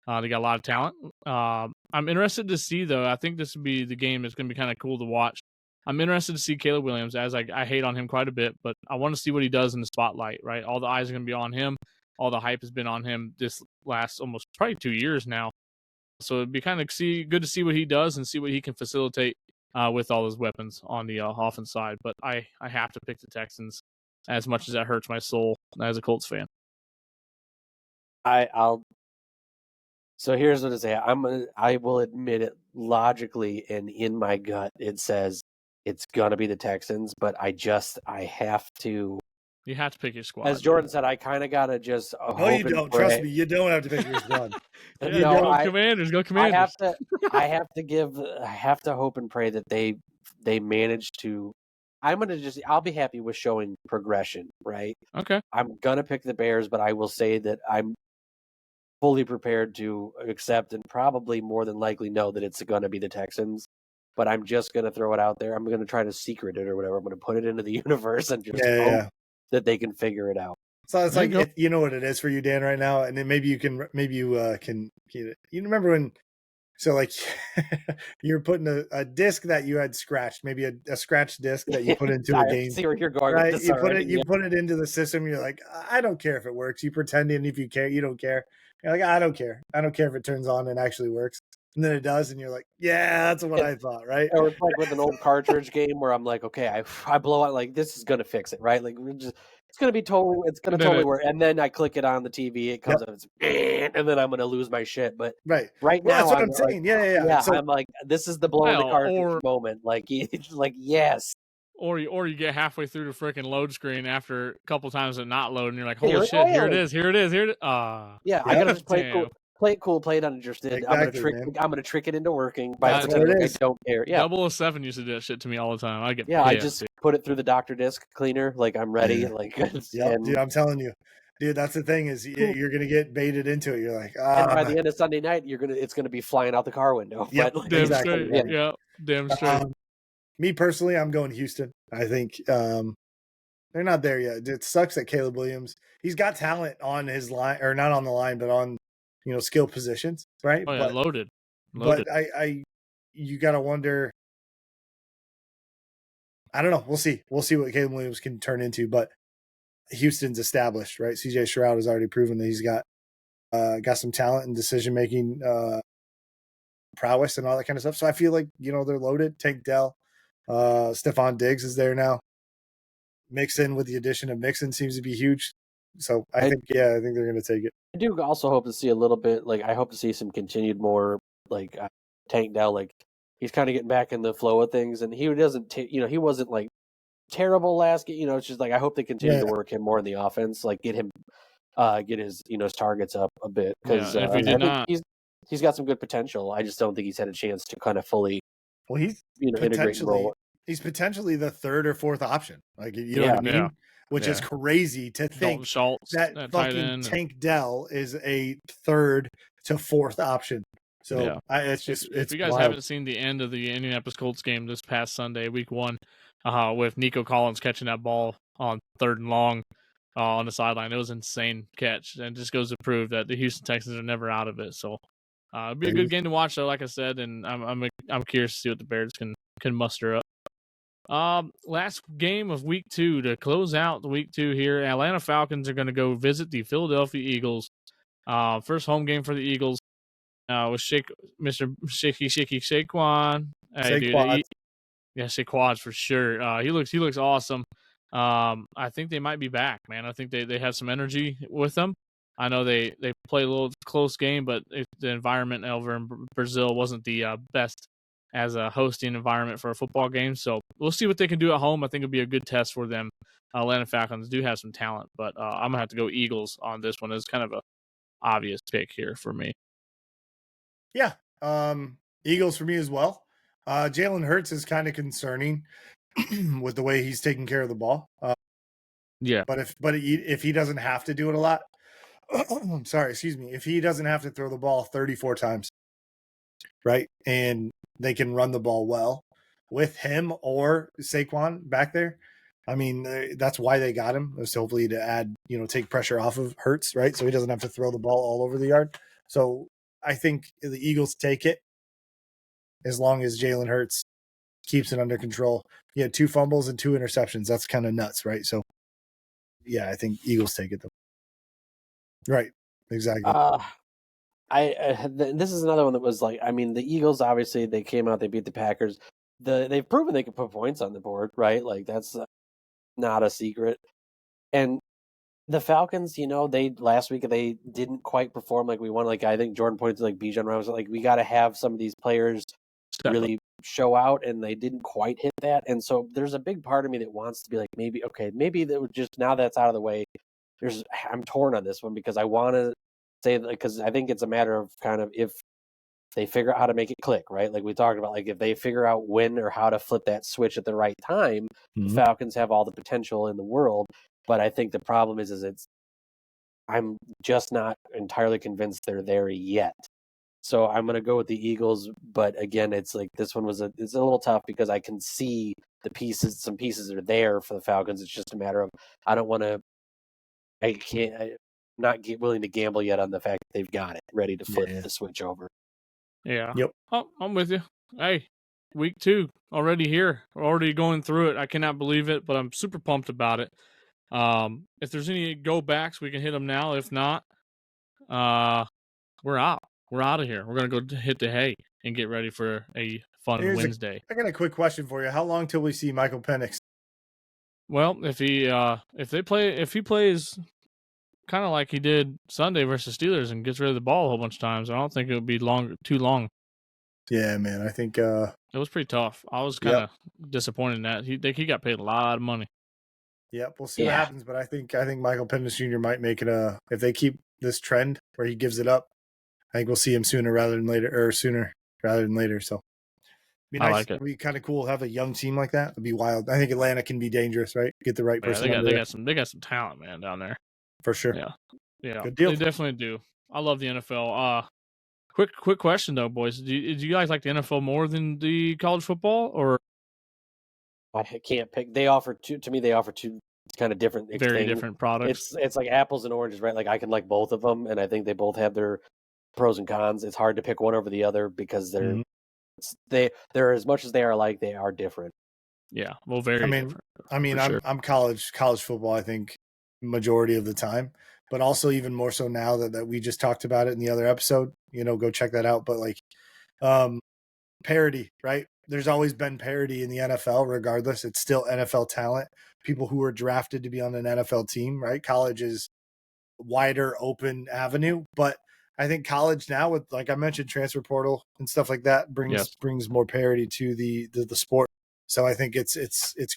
They got a lot of talent. I'm interested to see, though. I think this would be the game that's going to be kind of cool to watch. I'm interested to see Caleb Williams, as I hate on him quite a bit, but I want to see what he does in the spotlight, right? All the eyes are going to be on him. All the hype has been on him this last almost probably 2 years now. So it'd be kind of good to see what he does and see what he can facilitate with all his weapons on the offense side. But I have to pick the Texans, as much as that hurts my soul as a Colts fan. So here's what I say. I will admit it logically, and in my gut, it says it's gonna be the Texans. But I have to. You have to pick your squad. As Jordan said, I kind of gotta just. No, you don't. Trust me, you don't have to pick your squad. Go Commanders. I have to hope and pray that they manage to. I'll be happy with showing progression, right? Okay. I'm gonna pick the Bears, but I will say that I'm fully prepared to accept and probably more than likely know that it's going to be the Texans. But I'm just going to throw it out there. I'm going to try to secret it or whatever. I'm going to put it into the universe and just hope that they can figure it out. So it's like, you know what it is for you, Dan, right now, and then maybe you can you remember when, so like you're putting a disc that you had scratched, maybe a scratched disc that you put into a game. See where you're going, right? With this You put it into the system. You're like, I don't care if it works. You pretend, and if you care, you don't care. You're like, I don't care. I don't care if it turns on and actually works. And then it does, and you're like, yeah, that's what I thought, right? Or it's like with an old cartridge game where I'm like, okay, I blow out, like, this is gonna fix it, right? Like, it's gonna totally work. And then I click it on the TV, it comes up, and then I'm gonna lose my shit. But right now, that's what I'm saying. Yeah. So, I'm like, this is the blowing the cartridge moment. Like, it's like, yes. Or you get halfway through the freaking load screen after a couple times of not loading. You're like, holy shit, here it is. Yeah, I gotta just play it cool. Play it cool, play it uninterested. Exactly, I'm gonna trick it into working by pretending I don't care. Yeah, 007 used to do that shit to me all the time. I get I just put it through the Dr. Disc cleaner, like I'm ready. Yeah. Like, dude, I'm telling you, dude, that's the thing is you're gonna get baited into it. You're like, and by the end of Sunday night, it's gonna be flying out the car window. Yeah, damn straight. Yeah, damn straight. Me personally, I'm going Houston. I think they're not there yet. It sucks that Caleb Williams, he's got talent on his line, or not on the line, but on skill positions, right? Oh yeah, loaded. But you gotta wonder. I don't know. We'll see what Caleb Williams can turn into, but Houston's established, right? CJ Stroud has already proven that he's got some talent and decision making prowess and all that kind of stuff. So I feel like they're loaded. Tank Dell, Stephon Diggs is there now. Mixon, with the addition of Mixon, seems to be huge. So I think they're going to take it. I do also hope to see a little bit, like, I hope to see some continued more, like, Tank Dell, like, he's kind of getting back in the flow of things, and he doesn't, he wasn't, like, terrible last game, it's just, like, I hope they continue to work him more in the offense, like, get him, get his, his targets up a bit, because I think he's got some good potential. I just don't think he's had a chance to kind of fully, he's integrate the role. He's potentially the third or fourth option, like, you know what I mean? Yeah. Which is crazy to think that fucking Tank Dell is a third to fourth option. So it's if you guys wild. haven't seen the end of the Indianapolis Colts game this past Sunday, week 1, with Nico Collins catching that ball on 3rd and long on the sideline, it was an insane catch, and it just goes to prove that the Houston Texans are never out of it. So it'd be a good game to watch, though, like I said, and I'm curious to see what the Bears can muster up. Last game of week 2 to close out the week 2 here. Atlanta Falcons are going to go visit the Philadelphia Eagles. First home game for the Eagles. With Mr. Shaky Saquon. Saquon for sure. He looks awesome. I think they might be back, man. I think they have some energy with them. I know they play a little close game, but the environment over in Brazil wasn't the best as a hosting environment for a football game. So we'll see what they can do at home. I think it'll be a good test for them. Atlanta Falcons do have some talent, but I'm gonna have to go Eagles on this one. It's kind of a obvious pick here for me. Yeah, Eagles for me as well. Jalen Hurts is kind of concerning with the way he's taking care of the ball. Yeah, but if he doesn't have to do it a lot, sorry, excuse me, if he doesn't have to throw the ball 34 times, right, and they can run the ball well with him or Saquon back there. I mean, that's why they got him, was hopefully to add, take pressure off of Hurts, right? So he doesn't have to throw the ball all over the yard. So I think the Eagles take it as long as Jalen Hurts keeps it under control. He had 2 fumbles and 2 interceptions. That's kind of nuts, right? So, yeah, I think Eagles take it, though. Right, exactly. This is another one that was like, I mean, the Eagles, obviously, they came out, they beat the Packers. They've proven they can put points on the board, right? Like, that's not a secret. And the Falcons, last week they didn't quite perform like we wanted. Like, I think Jordan pointed to like Bijan Robinson. Like, we got to have some of these players really show out, and they didn't quite hit that. And so there's a big part of me that wants to be like, maybe that would just, now that's out of the way. I'm torn on this one because I want to say that, because I think it's a matter of kind of if they figure out how to make it click, right? Like we talked about, like if they figure out when or how to flip that switch at the right time, the Falcons have all the potential in the world. But I think the problem is I'm just not entirely convinced they're there yet. So I'm going to go with the Eagles. But again, it's like this one it's a little tough because I can see some pieces are there for the Falcons. It's just a matter of, I'm not willing to gamble yet on the fact that they've got it ready to flip the switch over. Yeah. Yep. Oh, I'm with you. Hey, week 2 already here. We're already going through it. I cannot believe it, but I'm super pumped about it. If there's any go backs, we can hit them now. If not, we're out. We're out of here. We're gonna go hit the hay and get ready for a fun Wednesday. I got a quick question for you. How long till we see Michael Penix? Well, if he plays kind of like he did Sunday versus Steelers and gets rid of the ball a whole bunch of times, I don't think it would be too long. Yeah, man. I think it was pretty tough. I was kind of disappointed in that he got paid a lot of money. Yep, we'll see what happens, but I think Michael Penix Jr. might make it if they keep this trend where he gives it up, I think we'll see him sooner rather than later. So be nice. I like it. It'd be kind of cool to have a young team like that. It'd be wild. I think Atlanta can be dangerous, right? Get the right person. They got some talent, man, down there. For sure. Yeah. Good deal. They definitely do. I love the NFL. Quick question though, boys. Do you guys like the NFL more than the college football, or? I can't pick. They offer two kind of different, very different products. It's like apples and oranges, right? Like I can like both of them, and I think they both have their pros and cons. It's hard to pick one over the other because they're as much as they are alike, they are different. Yeah, well, very different. I'm college football, I think, majority of the time, but also even more so now that we just talked about it in the other episode. Go check that out. But like, parity, right? There's always been parity in the NFL, regardless. It's still NFL talent. People who are drafted to be on an NFL team, right? College is wider open avenue, but I think college now, with, like I mentioned, transfer portal and stuff like that, brings more parity to the sport. So I think it's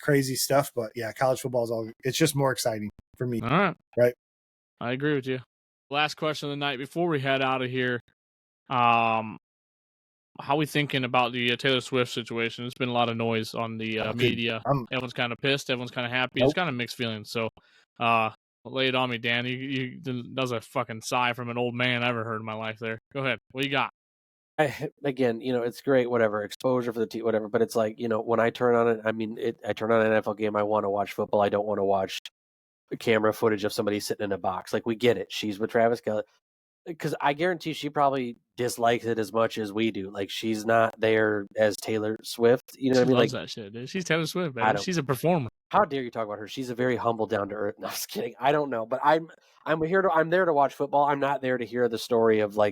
crazy stuff, but yeah, college football it's just more exciting for me. All right. Right. I agree with you. Last question of the night before we head out of here. How we thinking about the Taylor Swift situation? There's been a lot of noise on the media. Everyone's kind of pissed. Everyone's kind of happy. It's kind of mixed feelings. So, lay it on me, Dan. That was a fucking sigh from an old man I ever heard in my life there. Go ahead. What you got? Again, it's great, whatever, exposure for the team, whatever. But it's like, when I turn on it, I turn on an NFL game, I want to watch football. I don't want to watch camera footage of somebody sitting in a box. Like, we get it. She's with Travis Kelce. Because I guarantee she probably dislikes it as much as we do. Like, she's not there as Taylor Swift. You know what I mean? Loves that shit, dude. She's Taylor Swift, man. She's a performer. How dare you talk about her? She's a very humble, down to earth. No, I'm just kidding. I don't know, but I'm there to watch football. I'm not there to hear the story of like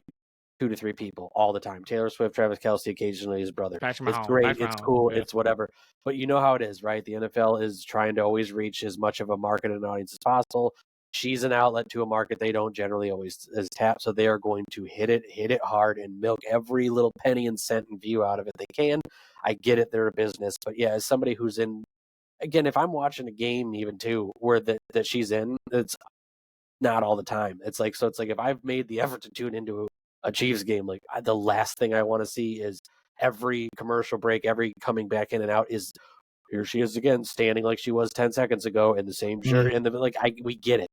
2 to 3 people all the time. Taylor Swift, Travis Kelce, occasionally his brother. It's great. It's cool. Yeah. It's whatever. But you know how it is, right? The NFL is trying to always reach as much of a market and audience as possible. she's an outlet to a market they don't generally always as tap. So they are going to hit it hard and milk every little penny and cent and view out of it they can. I get it. They're a business, but yeah, as somebody who's in, again, if I'm watching a game even too, where that she's in, it's not all the time. It's like, so it's like if I've made the effort to tune into a Chiefs game, like the last thing I want to see is every commercial break, every coming back in and out is here she is again, standing like she was 10 seconds ago in the same shirt. And we get it.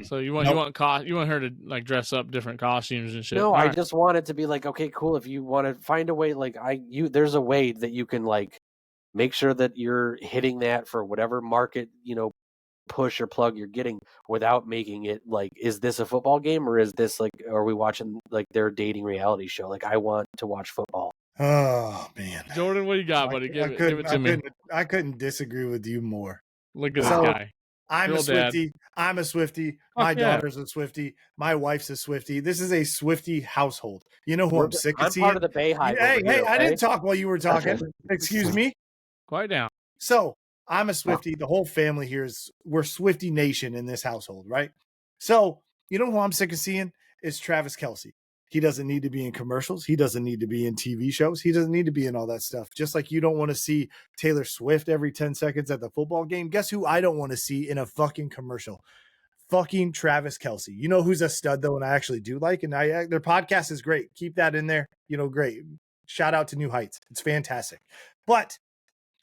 So you want her to like dress up different costumes and shit? No, I just want it to be like, okay, cool. If you want to find a way, like there's a way that you can like make sure that you're hitting that for whatever market, push or plug you're getting without making it like, is this a football game or is this like, are we watching like their dating reality show? Like I want to watch football. Oh man, Jordan, what you got, buddy? Give it to me. I couldn't disagree with you more. Look at this guy. I'm a Swiftie. I'm a Swiftie. My daughter's a Swiftie. My wife's a Swiftie. This is a Swiftie household. You know who I'm sick of seeing? I'm part of the Bay Hive. Hey, I didn't talk while you were talking. Excuse me. Quiet down. So I'm a Swiftie. The whole family here we're Swiftie Nation in this household, right? So you know who I'm sick of seeing? Is Travis Kelce. He doesn't need to be in commercials. He doesn't need to be in TV shows. He doesn't need to be in all that stuff. Just like you don't want to see Taylor Swift every 10 seconds at the football game. Guess who I don't want to see in a fucking commercial? Fucking Travis Kelce. You know who's a stud, though, and I actually do like, and their podcast is great. Keep that in there. Great. Shout out to New Heights. It's fantastic. But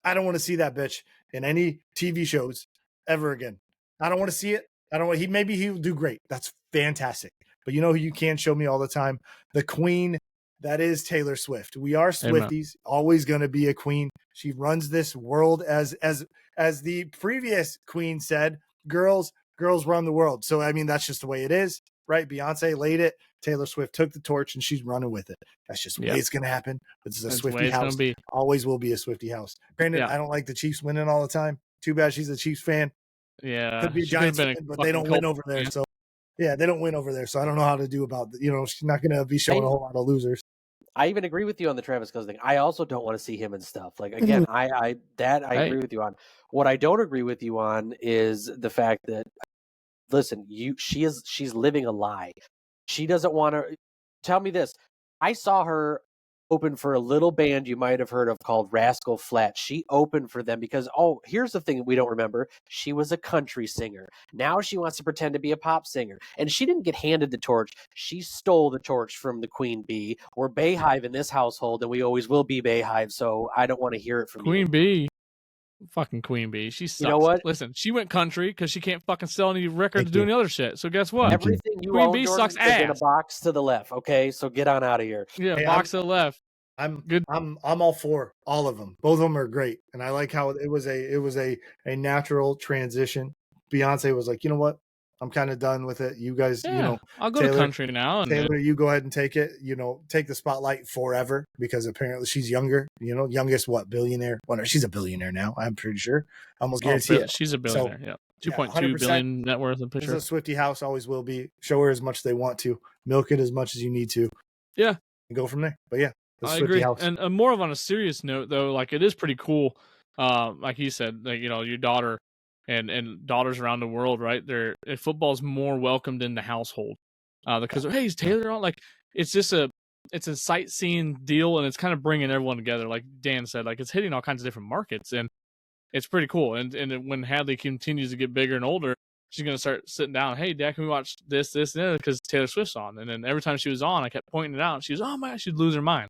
I don't want to see that bitch in any TV shows ever again. I don't want to see it. Maybe he'll do great. That's fantastic. But you know who you can show me all the time? The queen that is Taylor Swift. We are Swifties, always going to be a queen. She runs this world as the previous queen said, girls run the world. So, I mean, that's just the way it is, right? Beyonce laid it. Taylor Swift took the torch and she's running with it. That's just the way it's going to happen. This is a Swiftie house. Always will be a Swiftie house. Granted, I don't like the Chiefs winning all the time. Too bad she's a Chiefs fan. Yeah. Could be a Giants fan, but they don't win over there. So. Yeah, they don't win over there, so I don't know how to do about she's not going to be showing a whole lot of losers. I even agree with you on the Travis Kelce thing. I also don't want to see him and stuff. Like again, I agree with you on. What I don't agree with you on is the fact that listen, she's living a lie. She doesn't want to tell me this. I saw her open for a little band you might have heard of called Rascal Flatts. She opened for them because, here's the thing we don't remember. She was a country singer. Now she wants to pretend to be a pop singer. And she didn't get handed the torch. She stole the torch from the Queen Bee. We're Bay Hive in this household, and we always will be Bay Hive, so I don't want to hear it from Queen Bee. Fucking Queen Bee. She sucks. You know what? Listen, she went country because she can't fucking sell any records doing the other shit. So guess what? Everything you Queen own, Bee Jordan, sucks is ass. in a box to the left. Okay, so get on out of here. Yeah, box to the left. I'm good. I'm all for all of them. Both of them are great, and I like how it was a natural transition. Beyonce was like, you know what? I'm kind of done with it. You guys, I'll go to country now. Taylor, you go ahead and take it. Take the spotlight forever because apparently she's younger. Youngest billionaire? Well, she's a billionaire now. I'm pretty sure. Almost guarantee it. She's a billionaire. So, 2.2 billion net worth. I'm pretty sure. This is a Swiftie house. Always will be. Show her as much as they want to. Milk it as much as you need to. Yeah, and go from there. But yeah. I agree. House. And more of on a serious note, though, like it is pretty cool. Like he said, like, your daughter and daughters around the world, right? Football's more welcomed in the household because hey, is Taylor on? Like it's a sightseeing deal, and it's kind of bringing everyone together. Like Dan said, like it's hitting all kinds of different markets, and it's pretty cool. And when Hadley continues to get bigger and older, she's gonna start sitting down. Hey, Dad, can we watch this, and that? Because Taylor Swift's on. And then every time she was on, I kept pointing it out. And she was, oh my gosh, she'd lose her mind.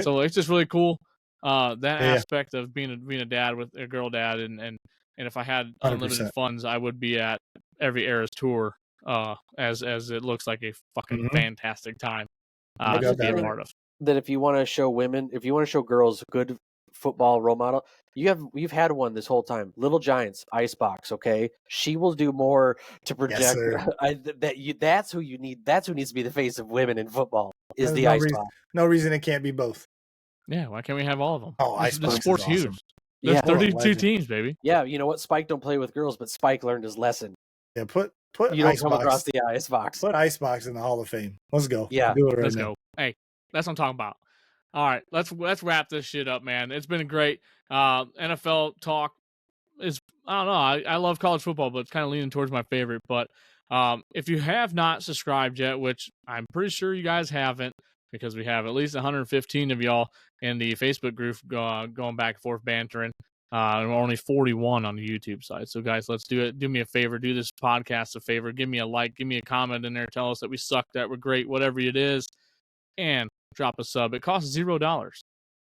So it's just really cool. Aspect of being a dad with a girl dad, and if I had unlimited 100%. Funds, I would be at every Eras tour. As it looks like a fucking fantastic time to be a part of. That if you want to show girls a good football role model, you've had one this whole time. Little Giants Icebox, okay? She will do more to project. Yes, that's who you need. That's who needs to be the face of women in football. Is the Icebox? No reason it can't be both. Yeah, why can't we have all of them? Oh, Icebox the sport's is awesome. Huge. There's 32 teams, baby. Yeah, you know what? Spike don't play with girls, but Spike learned his lesson. Yeah, put you don't come across the Icebox. Put Icebox in the Hall of Fame. Let's go. Yeah, let's go. Hey, that's what I'm talking about. All right, let's wrap this shit up, man. It's been great. NFL talk is I don't know. I love college football, but it's kind of leaning towards my favorite. But if you have not subscribed yet, which I'm pretty sure you guys haven't, because we have at least 115 of y'all in the Facebook group going back and forth bantering. And we're only 41 on the YouTube side. So, guys, let's do it. Do me a favor. Do this podcast a favor. Give me a like. Give me a comment in there. Tell us that we suck, that we're great, whatever it is. And drop a sub. It costs $0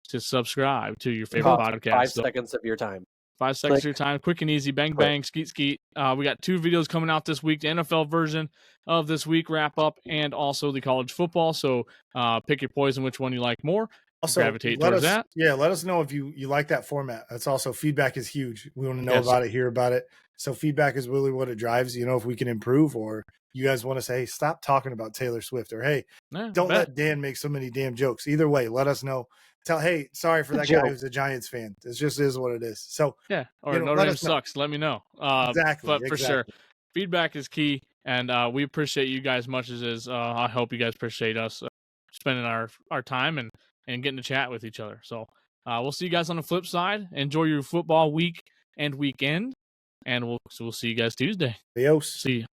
to subscribe to your favorite podcast. 5 seconds of your time. 5 seconds of your time. Quick and easy. Bang, bang. Skeet, skeet. We got 2 videos coming out this week. The NFL version of this week wrap up and also the college football. So pick your poison, which one you like more. Also, gravitate towards that. Yeah, let us know if you like that format. That's also, feedback is huge. We want to know about it, hear about it. So feedback is really what it drives. You know, if we can improve, or you guys want to say, hey, stop talking about Taylor Swift, or hey, don't let Dan make so many damn jokes. Either way, let us know. Hey, sorry for that guy who's a Giants fan. It just is what it is. So yeah, or Notre Dame sucks. Let me know. Exactly. But for sure, feedback is key, and we appreciate you guys much as is. I hope you guys appreciate us spending our time and getting to chat with each other. So we'll see you guys on the flip side. Enjoy your football week and weekend, and we'll see you guys Tuesday. Adios. See you.